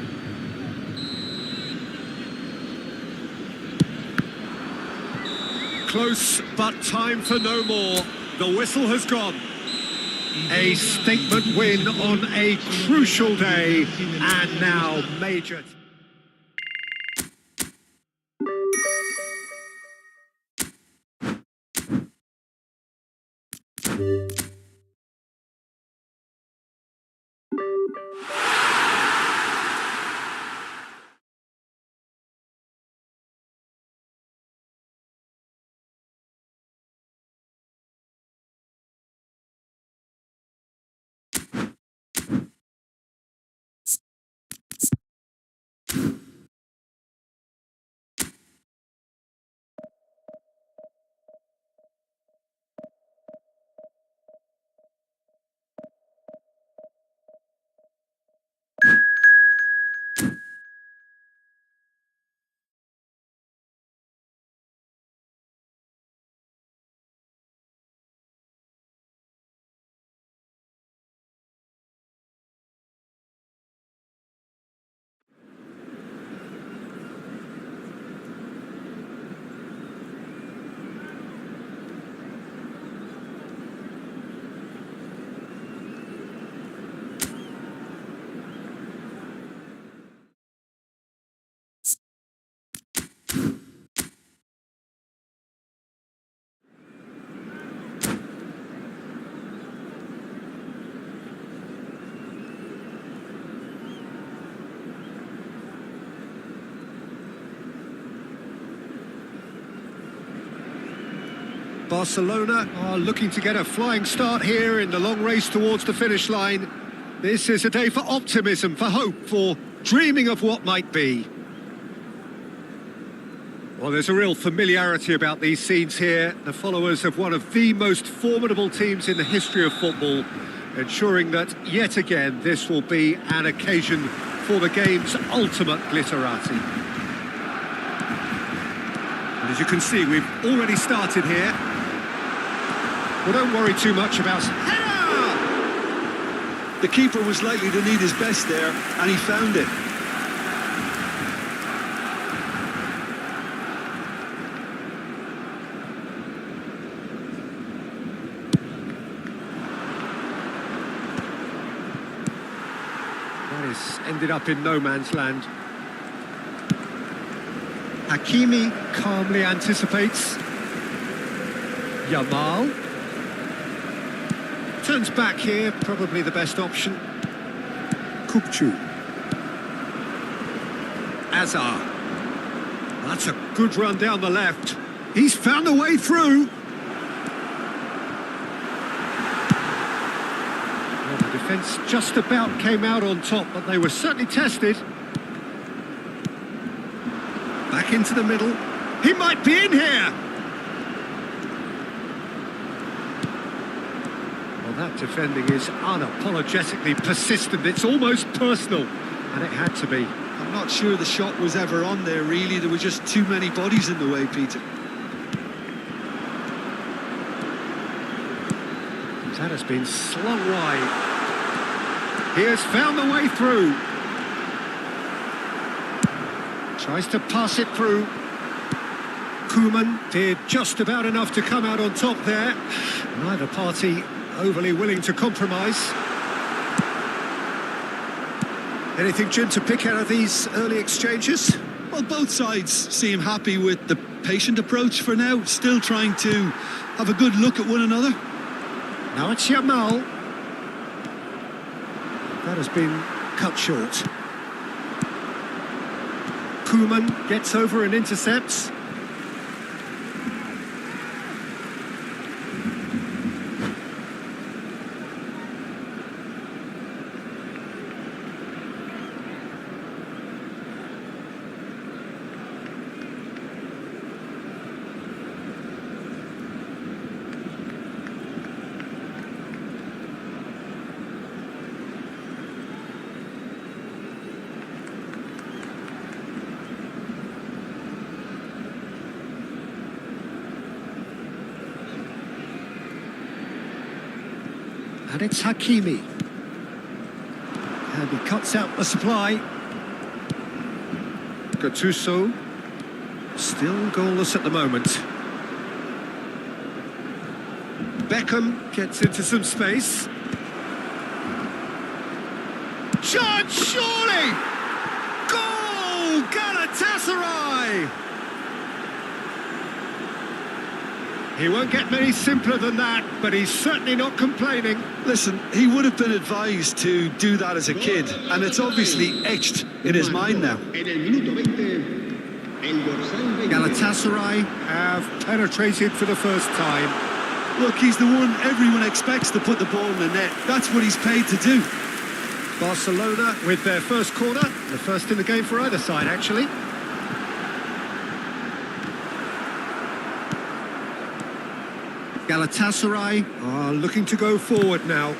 close, but time for no more. The whistle has gone. A statement win on a crucial day, and now major... Barcelona are looking to get a flying start here in the long race towards the finish line. This is a day for optimism, for hope, for dreaming of what might be. Well, there's a real familiarity about these scenes here. The followers of one of the most formidable teams in the history of football, ensuring that, yet again, this will be an occasion for the game's ultimate glitterati. And as you can see, we've already started here. Well, don't worry too much about... Header! The keeper was likely to need his best there, and he found it. That is ended up in no man's land. Hakimi calmly anticipates. Yamal. Turns back here, probably the best option. Kupchu. Azar. That's a good run down the left. He's found a way through. Well, the defence just about came out on top, but they were certainly tested. Back into the middle. He might be in here. That defending is unapologetically persistent. It's almost personal, and it had to be. I'm not sure the shot was ever on there, really. There were just too many bodies in the way, Peter. That has been slung wide. He has found the way through. Tries to pass it through. Koeman did just about enough to come out on top there. Neither party overly willing to compromise. Anything, Jim, to pick out of these early exchanges? Well, both sides seem happy with the patient approach for now, still trying to have a good look at one another. Now it's Yamal. That has been cut short. Koeman gets over and intercepts. And it's Hakimi. And he cuts out the supply. Gattuso. Still goalless at the moment. Beckham gets into some space. Chance, surely! Goal! Galatasaray! He won't get many simpler than that, but he's certainly not complaining. Listen, he would have been advised to do that as a kid, and it's obviously etched in his mind now. En el minuto 20, el dorsal 20. Galatasaray have penetrated for the first time. Look, he's the one everyone expects to put the ball in the net. That's what he's paid to do. Barcelona with their first corner, the first in the game for either side, actually. Galatasaray are looking to go forward now.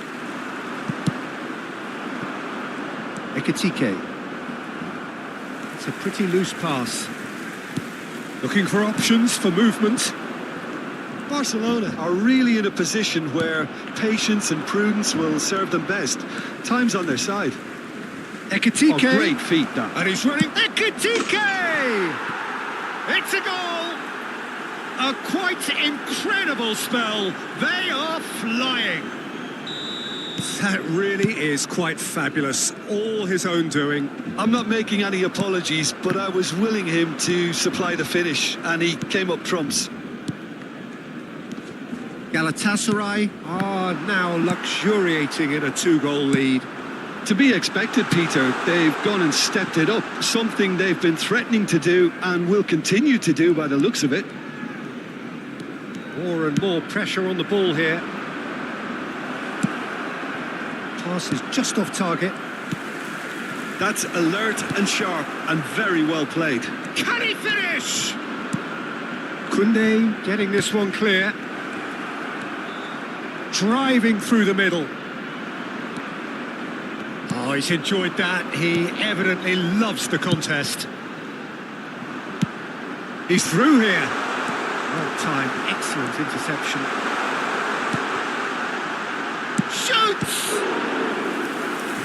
Ekitike. It's a pretty loose pass. Looking for options for movement. Barcelona are really in a position where patience and prudence will serve them best. Time's on their side. Ekitike. Oh, great feat, that. And he's running. Ekitike! It's a goal! A quite incredible spell. They are flying. That really is quite fabulous. All his own doing. I'm not making any apologies, but I was willing him to supply the finish, and he came up trumps. Galatasaray are now luxuriating in a two-goal lead. To be expected, Peter. They've gone and stepped it up, something they've been threatening to do and will continue to do by the looks of it. More and more pressure on the ball here. Pass is just off target. That's alert and sharp and very well played. Can he finish? Koundé getting this one clear. Driving through the middle. Oh, he's enjoyed that. He evidently loves the contest. He's through here. Well timed, excellent interception. Shoots!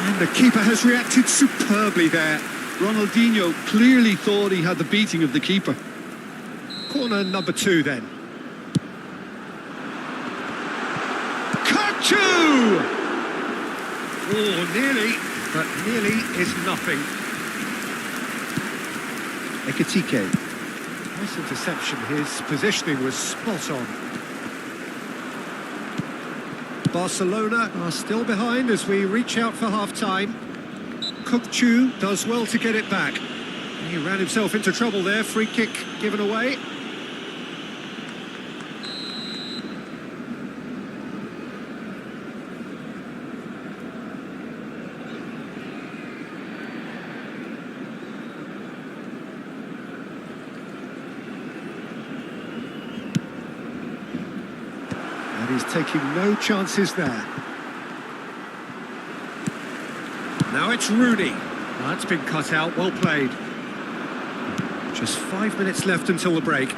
And the keeper has reacted superbly there. Ronaldinho clearly thought he had the beating of the keeper. Corner number 2 then. Oh, nearly, but nearly is nothing. Ekitike. Nice interception. His positioning was spot on. Barcelona are still behind as we reach out for half-time. Chu does well to get it back. He ran himself into trouble there. Free kick given away. He's taking no chances there. Now it's Rooney. That's been cut out, well played. Just 5 minutes left until the break.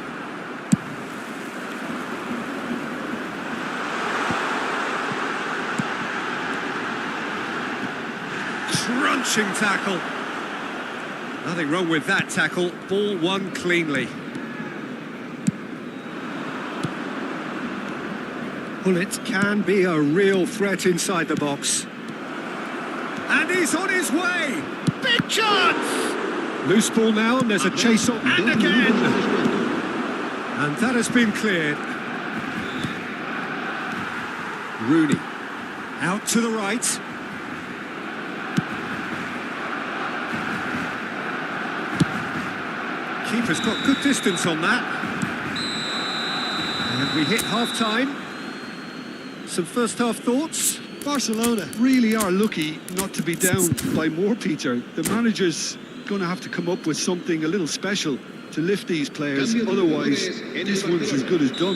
Crunching tackle. Nothing wrong with that tackle. Ball won cleanly. Bullet can be a real threat inside the box. And he's on his way! Big chance! Loose ball now, and there's a chase on. And again! And that has been cleared. Rooney. Out to the right. Keeper's got good distance on that. And we hit half-time. Some first-half thoughts? Barcelona really are lucky not to be down by more, Peter. The manager's going to have to come up with something a little special to lift these players. Otherwise, this one's as good as done.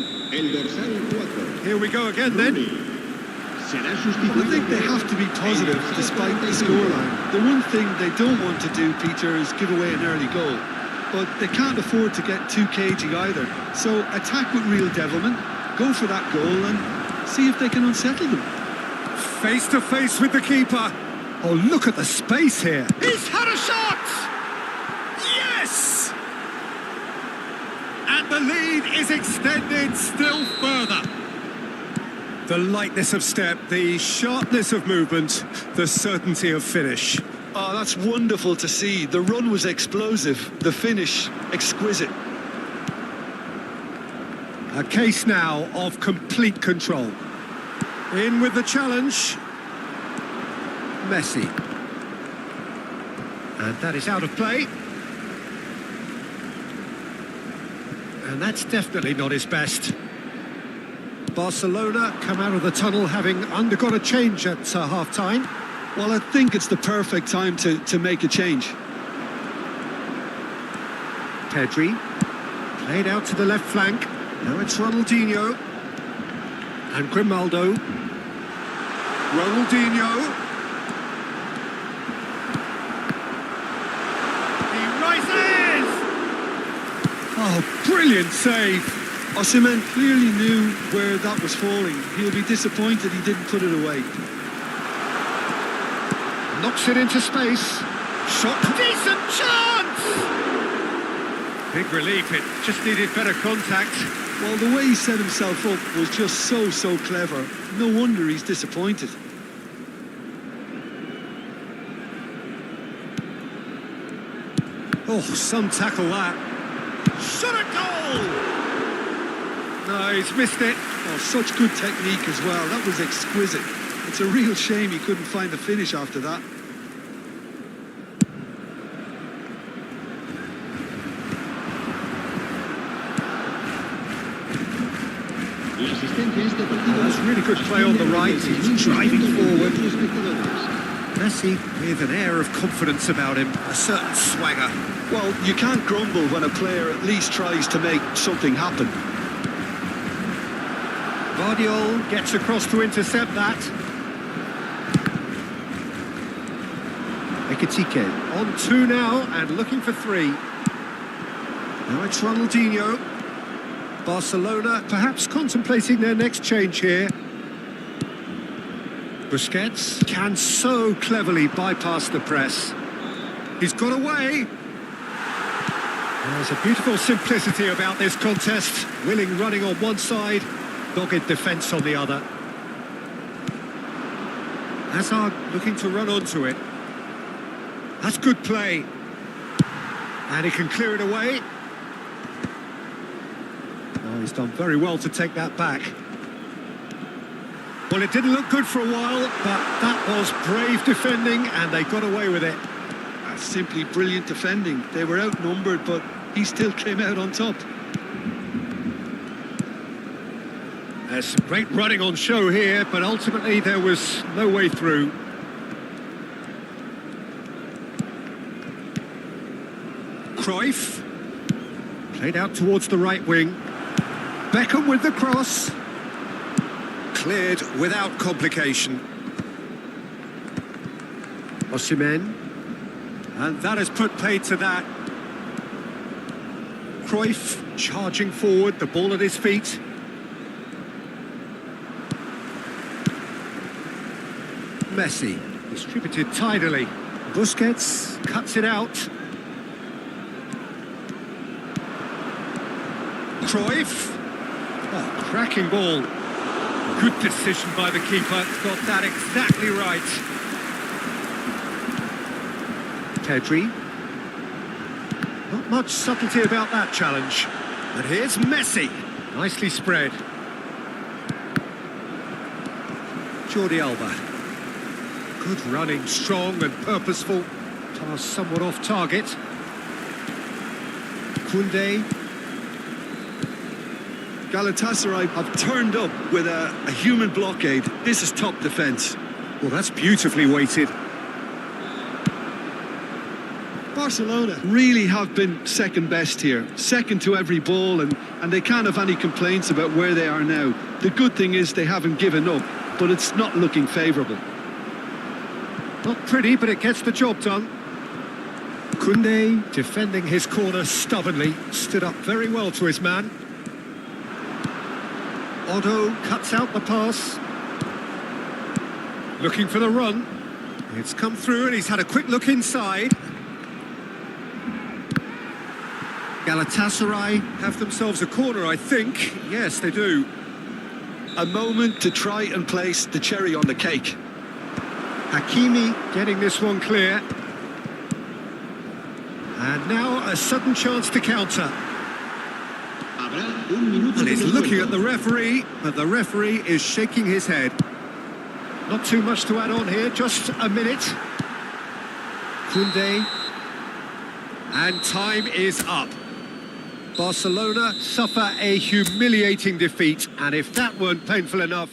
Here we go again, then. I think they have to be positive despite the scoreline. The one thing they don't want to do, Peter, is give away an early goal. But they can't afford to get too cagey either. So attack with real devilment, go for that goal and see if they can unsettle them. Face to face with the keeper. Oh, look at the space here. He's had a shot! Yes! And the lead is extended still further. The lightness of step, the sharpness of movement, the certainty of finish. Oh, that's wonderful to see. The run was explosive, the finish exquisite. A case now of complete control. In with the challenge. Messi. And that is out of play. And that's definitely not his best. Barcelona come out of the tunnel having undergone a change at half-time. Well, I think it's the perfect time to make a change. Pedri. Played out to the left flank. Now it's Ronaldinho. And Grimaldo. Ronaldinho. He rises! Oh, brilliant save! Osimhen clearly knew where that was falling. He'll be disappointed he didn't put it away. Knocks it into space. Shot. Decent chance! Big relief, it just needed better contact. Well, the way he set himself up was just so clever. No wonder he's disappointed. Oh, some tackle that. Shot at goal! No, he's missed it. Oh, such good technique as well. That was exquisite. It's a real shame he couldn't find the finish after that. That's really good play on the right. He's driving forward. Messi with an air of confidence about him, a certain swagger. Well, you can't grumble when a player at least tries to make something happen. Guardiola gets across to intercept that. Ekitike on 2 now and looking for 3. Now it's Ronaldinho. Barcelona perhaps contemplating their next change here. Busquets can so cleverly bypass the press. He's got away. There's a beautiful simplicity about this contest. Willing running on one side, dogged defence on the other. Hazard looking to run onto it. That's good play. And he can clear it away. Oh, he's done very well to take that back. Well, it didn't look good for a while, but that was brave defending, and they got away with it. That's simply brilliant defending. They were outnumbered, but he still came out on top. There's some great running on show here, but ultimately there was no way through. Cruyff. Played out towards the right wing. Beckham with the cross. Cleared without complication. Osimhen. And that has put paid to that. Cruyff charging forward, the ball at his feet. Messi distributed tidily. Busquets cuts it out. Cruyff. Oh, cracking ball. Good decision by the keeper. Got that exactly right. Pedri. Not much subtlety about that challenge. And here's Messi. Nicely spread. Jordi Alba. Good running, strong and purposeful. Pass somewhat off target. Koundé. Galatasaray have turned up with a human blockade. This is top defence. Well, that's beautifully weighted. Barcelona really have been second best here. Second to every ball, and they can't have any complaints about where they are now. The good thing is they haven't given up, but it's not looking favourable. Not pretty, but it gets the job done. Koundé defending his corner stubbornly. Stood up very well to his man. Otto cuts out the pass. Looking for the run. It's come through and he's had a quick look inside. Galatasaray have themselves a corner, I think. Yes, they do. A moment to try and place the cherry on the cake. Hakimi getting this one clear. And now a sudden chance to counter. Habrá un minuto And de he's looking descuento. at the referee, but the referee is shaking his head. Not too much to add on here, just a minute. Koundé. And time is up. Barcelona suffer a humiliating defeat, and if that weren't painful enough...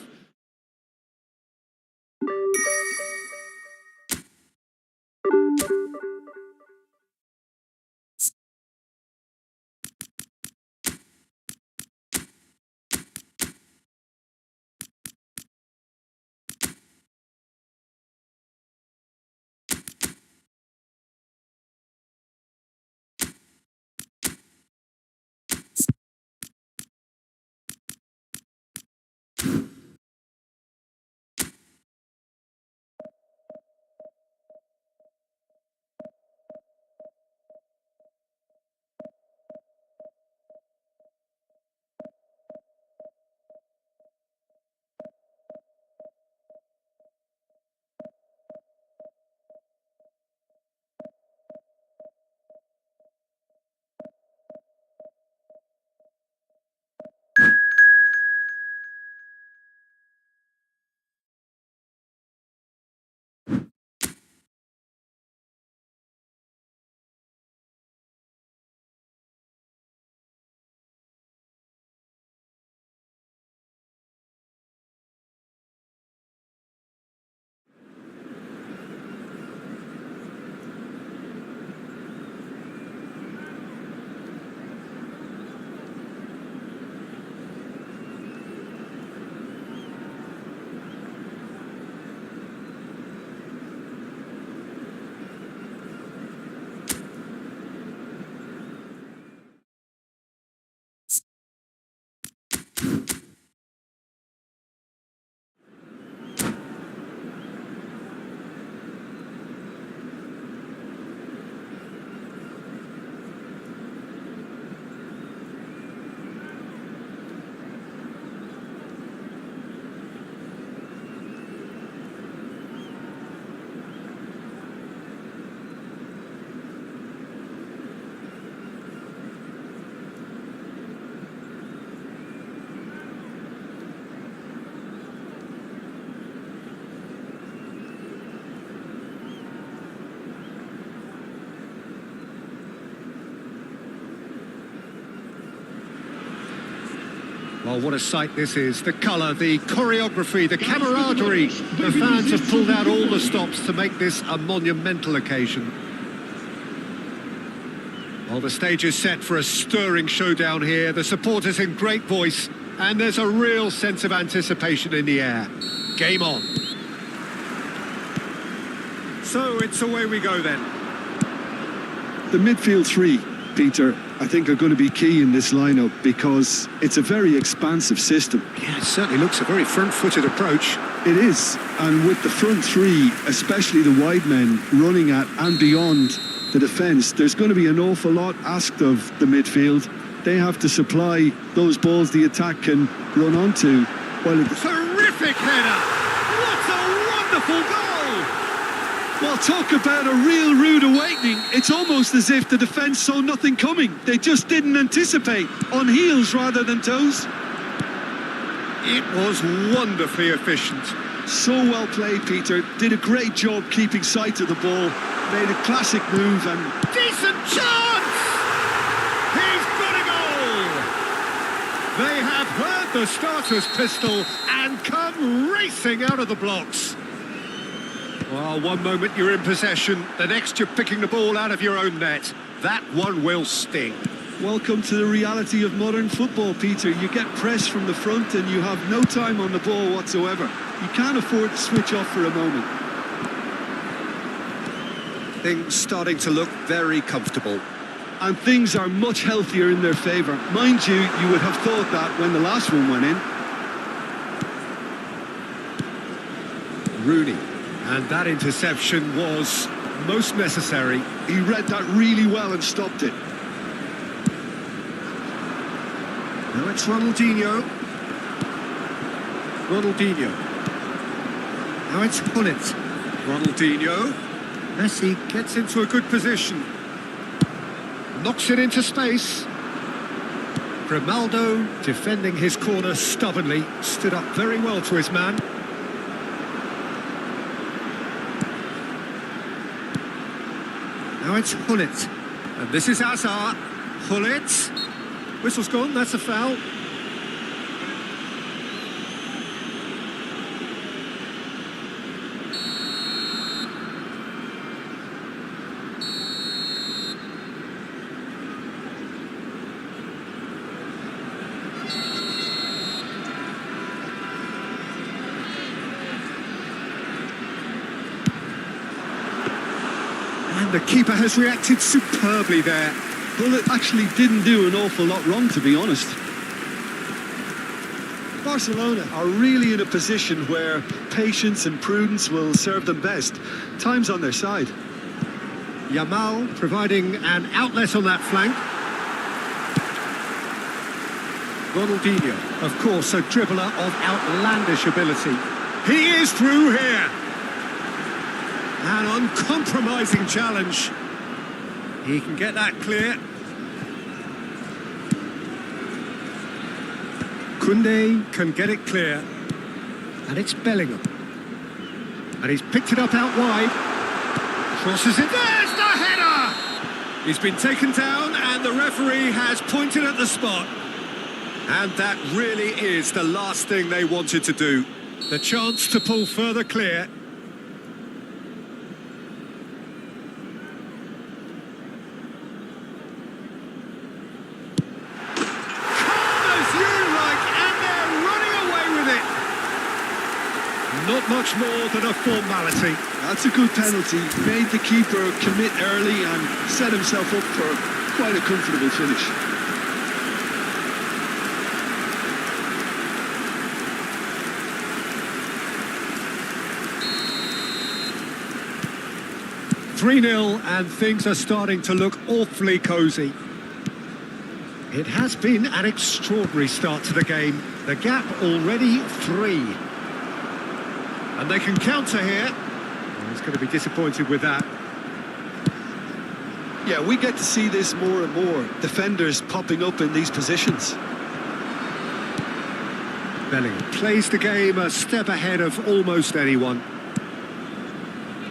Well, what a sight this is. The colour, the choreography, the camaraderie. The fans have pulled out all the stops to make this a monumental occasion. Well, the stage is set for a stirring showdown here. The supporters in great voice, and there's a real sense of anticipation in the air. Game on. So it's away we go then. The midfield three, Peter, I think are going to be key in this lineup because it's a very expansive system. Yeah, it certainly looks a very front-footed approach. It is, and with the front three, especially the wide men running at and beyond the defence, there's going to be an awful lot asked of the midfield. They have to supply those balls the attack can run onto. Terrific header! What a wonderful goal! Well, talk about a real rude awakening. It's almost as if the defence saw nothing coming. They just didn't anticipate, on heels rather than toes. It was wonderfully efficient. So well played, Peter. Did a great job keeping sight of the ball. Made a classic move and... Decent chance! He's got a goal! They have heard the starter's pistol and come racing out of the blocks. Well, one moment you're in possession, the next you're picking the ball out of your own net. That one will sting. Welcome to the reality of modern football, Peter. You get pressed from the front and you have no time on the ball whatsoever. You can't afford to switch off for a moment. Things starting to look very comfortable. And things are much healthier in their favour. Mind you, you would have thought that when the last one went in. Rooney. And that interception was most necessary. He read that really well and stopped it. Now it's Ronaldinho. Ronaldinho. Now it's Gullit. Ronaldinho. Messi gets into a good position. Knocks it into space. Grimaldo defending his corner stubbornly. Stood up very well to his man. Now it's Gullit. And this is Hazard. Gullit. Whistle's gone, that's a foul. And the keeper has reacted superbly there. Gullit actually didn't do an awful lot wrong, to be honest. Barcelona are really in a position where patience and prudence will serve them best. Time's on their side. Yamal providing an outlet on that flank. Ronaldinho, of course, a dribbler of outlandish ability. He is through here. An uncompromising challenge. He can get that clear. Koundé can get it clear. And it's Bellingham. And he's picked it up out wide. Crosses it. There's the header! He's been taken down and the referee has pointed at the spot. And that really is the last thing they wanted to do. The chance to pull further clear. Not much more than a formality. That's a good penalty. Made the keeper commit early and set himself up for quite a comfortable finish. (3-0) and things are starting to look awfully cosy. It has been an extraordinary start to the game. The gap already 3. And they can counter here. He's going to be disappointed with that. Yeah, we get to see this more and more. Defenders popping up in these positions. Bellingham plays the game a step ahead of almost anyone.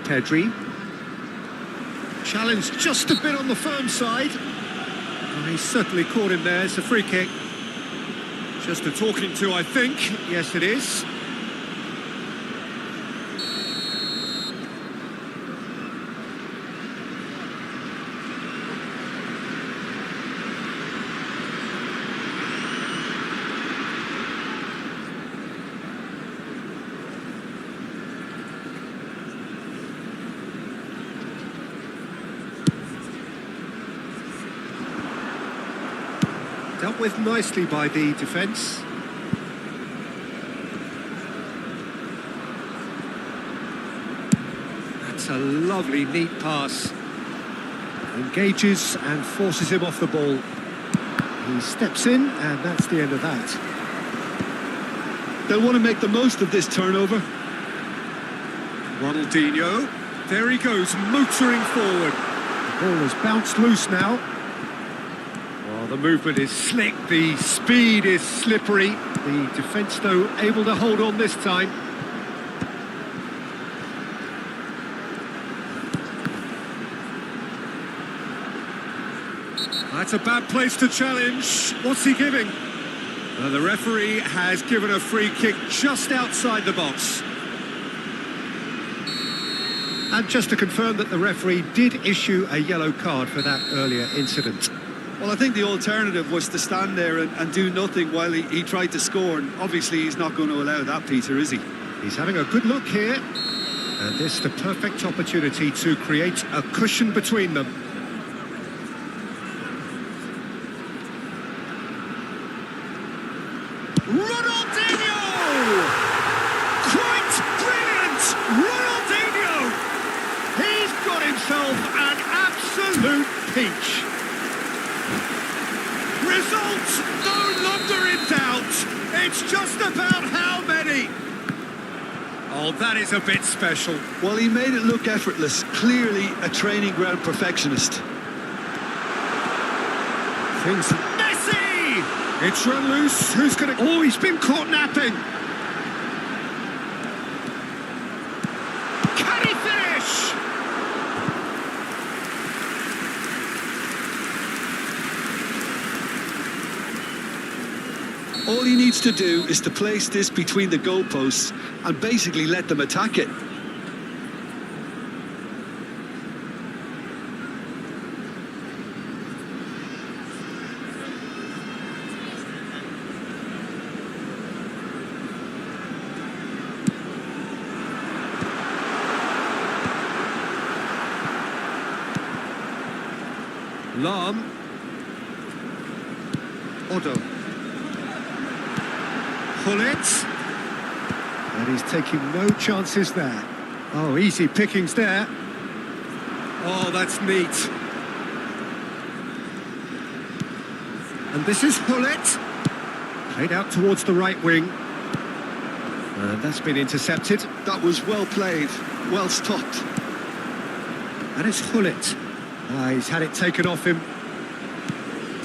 Pedri. Challenged just a bit on the firm side. Oh, he's certainly caught him there. It's a free kick. Just a talking to, I think. Yes, it is. Dealt with nicely by the defence. That's a lovely, neat pass. Engages and forces him off the ball. He steps in, and that's the end of that. They'll want to make the most of this turnover. Ronaldinho. There he goes, motoring forward. The ball has bounced loose now. The movement is slick, the speed is slippery. The defence, though, able to hold on this time. That's a bad place to challenge. What's he giving? The referee has given a free kick just outside the box. And just to confirm that the referee did issue a yellow card for that earlier incident. Well, I think the alternative was to stand there and do nothing while he tried to score. And obviously, he's not going to allow that, Peter, is he? He's having a good look here. And this is the perfect opportunity to create a cushion between them. Ronaldinho! Quite brilliant! Ronaldinho! He's got himself an absolute peach. Results no longer in doubt. It's just about how many. Oh, that is a bit special. Well, he made it look effortless. Clearly a training ground perfectionist. Things. Messi! It's run loose. Who's going to... Oh, he's been caught napping. Can he finish? All he needs to do is to place this between the goalposts and basically let them attack it. Lam. Odo. Pull it. And he's taking no chances there. Oh, easy pickings there. Oh, that's neat. And this is Hullet. Played out towards the right wing. And that's been intercepted. That was well played, well stopped. And it's Hullet. He's had it taken off him.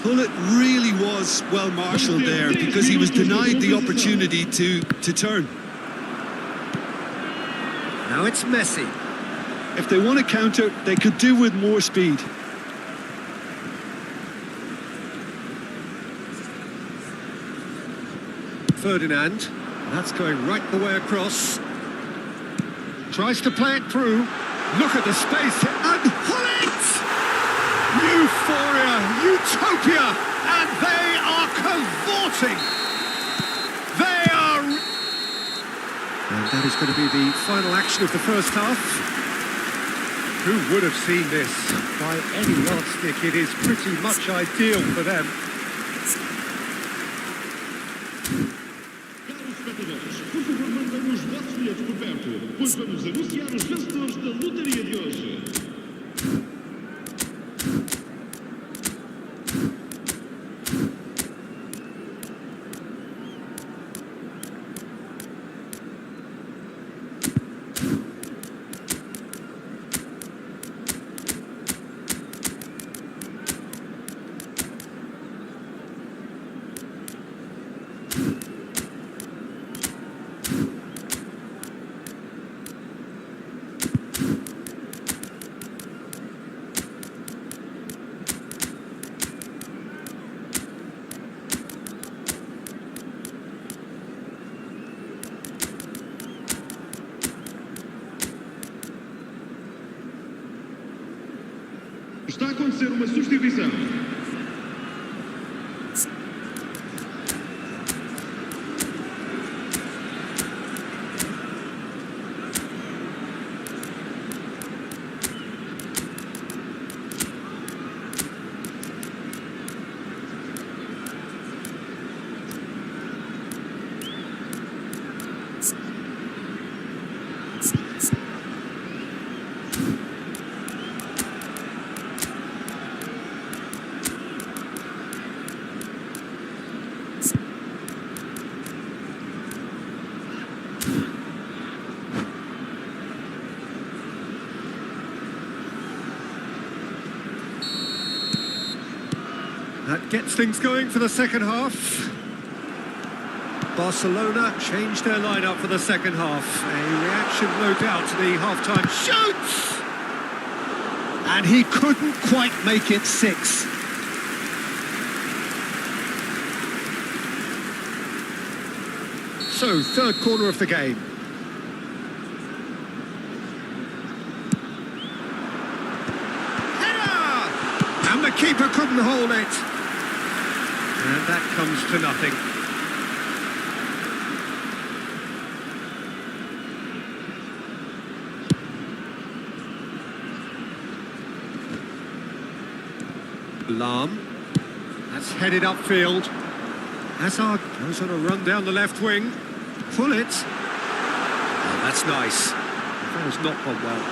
Hullet really was well marshalled there because he was denied the opportunity to turn. Now it's Messi. If they want to counter, they could do with more speed. Ferdinand. That's going right the way across. Tries to play it through. Look at the space. And Hullet! Euphoria, utopia, and they are cavorting. They are... And that is going to be the final action of the first half. Who would have seen this? By any yardstick, it is pretty much ideal for them. Caros espectadores, por favor mandem os vossos bilhetes por perto, pois vamos anunciar os vencedores da lotaria de hoje. Está a acontecer uma substituição. That gets things going for the second half. Barcelona changed their lineup for the second half. A reaction, no doubt, to the half-time shoots! And he couldn't quite make it 6. So, third corner of the game. Header! And the keeper couldn't hold it. And that comes to nothing. Lam. That's headed upfield. Hazard goes on a run down the left wing. Pull it. Oh, that's nice. That has not gone well.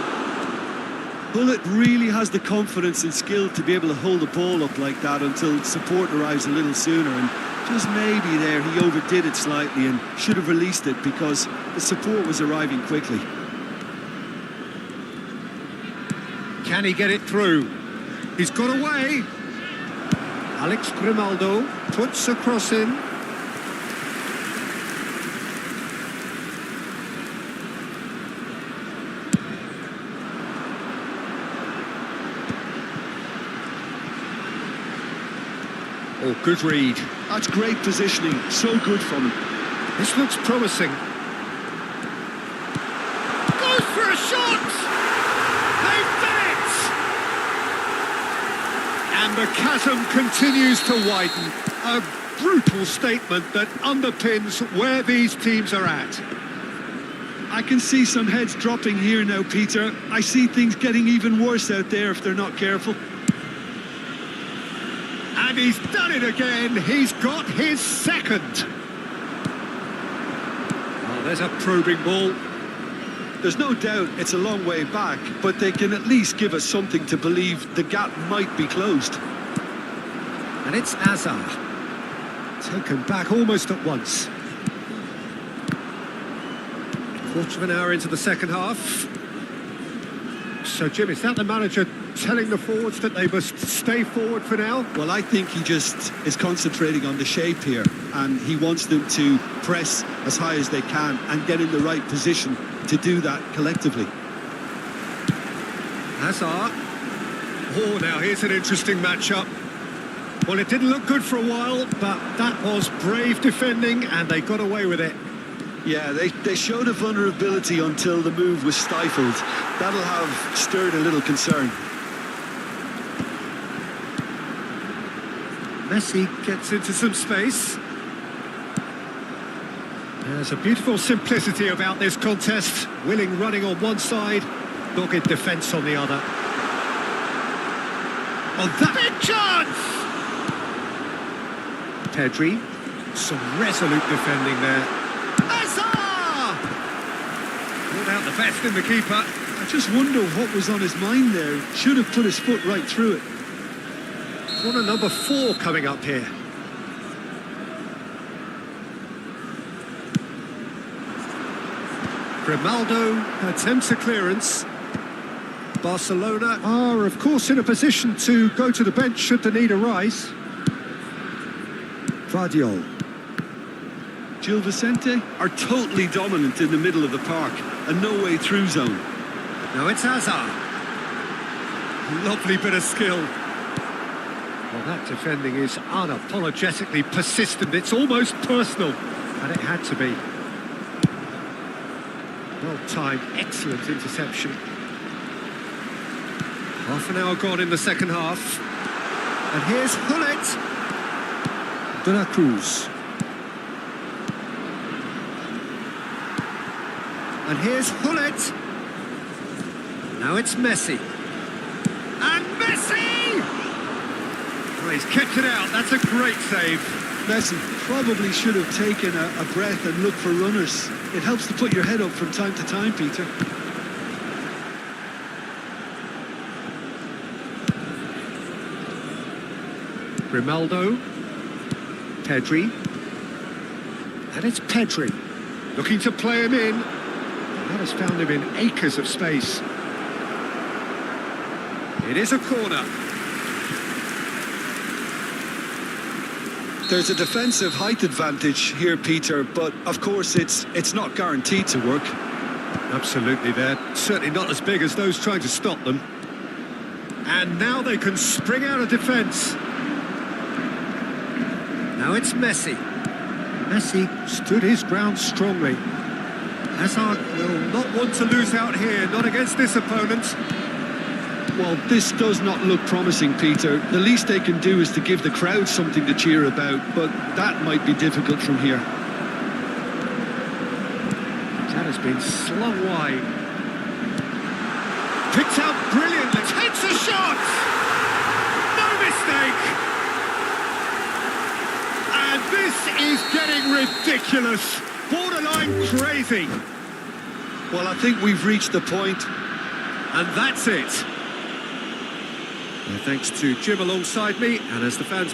Hullet really has the confidence and skill to be able to hold the ball up like that until support arrives a little sooner, and Just maybe there he overdid it slightly and should have released it because the support was arriving quickly. Can he get it through? He's got away. Alex Grimaldo puts a cross in. Oh, good read. That's great positioning, so good from him. This looks promising. Goes for a shot! They've done it! And the chasm continues to widen. A brutal statement that underpins where these teams are at. I can see some heads dropping here now, Peter. I see things getting even worse out there if they're not careful. And he's done it again. He's got his second. Oh, there's a probing ball. There's no doubt it's a long way back, but they can at least give us something to believe the gap might be closed. And it's Azar. Taken back almost at once. Quarter of an hour into the second half. So, Jim, is that the manager telling the forwards that they must stay forward for now? Well, I think he just is concentrating on the shape here, and he wants them to press as high as they can and get in the right position to do that collectively. Hazard. Oh, now here's an interesting matchup. Well, it didn't look good for a while, but that was brave defending, and they got away with it. Yeah, they showed a vulnerability until the move was stifled. That'll have stirred a little concern. Messi gets into some space. There's a beautiful simplicity about this contest. Willing running on one side, dogged defence on the other. Oh, that big chance! Pedri, some resolute defending there. Hazard! Pulled out the best in the keeper. I just wonder what was on his mind there. Should have put his foot right through it. Corner number 4 coming up here. Grimaldo attempts a clearance. Barcelona are, of course, in a position to go to the bench should the need arise. Vardiol. Gil Vicente are totally dominant in the middle of the park. A no-way through zone. Now it's Hazard. Lovely bit of skill. Well, that defending is unapologetically persistent. It's almost personal, and it had to be. Well-timed, excellent interception. Half an hour gone in the second half. And here's Hullet. De la Cruz. And here's Hullet. Now it's Messi. And Messi! Oh, he's kept it out. That's a great save. Messi probably should have taken a breath and looked for runners. It helps to put your head up from time to time, Peter. Grimaldo. Pedri. And it's Pedri. Looking to play him in. That has found him in acres of space. It is a corner. There's a defensive height advantage here, Peter, but of course it's not guaranteed to work. Absolutely, they're certainly not as big as those trying to stop them. And now they can spring out of defence. Now it's Messi. Messi stood his ground strongly. Hazard will not want to lose out here, not against this opponent. Well, this does not look promising, Peter. The least they can do is to give the crowd something to cheer about, but that might be difficult from here. That has been slung wide. Picked out brilliantly. Takes a shot! No mistake! And this is getting ridiculous. Borderline crazy. Well, I think we've reached the point. And that's it. Thanks to Jim alongside me, and as the fans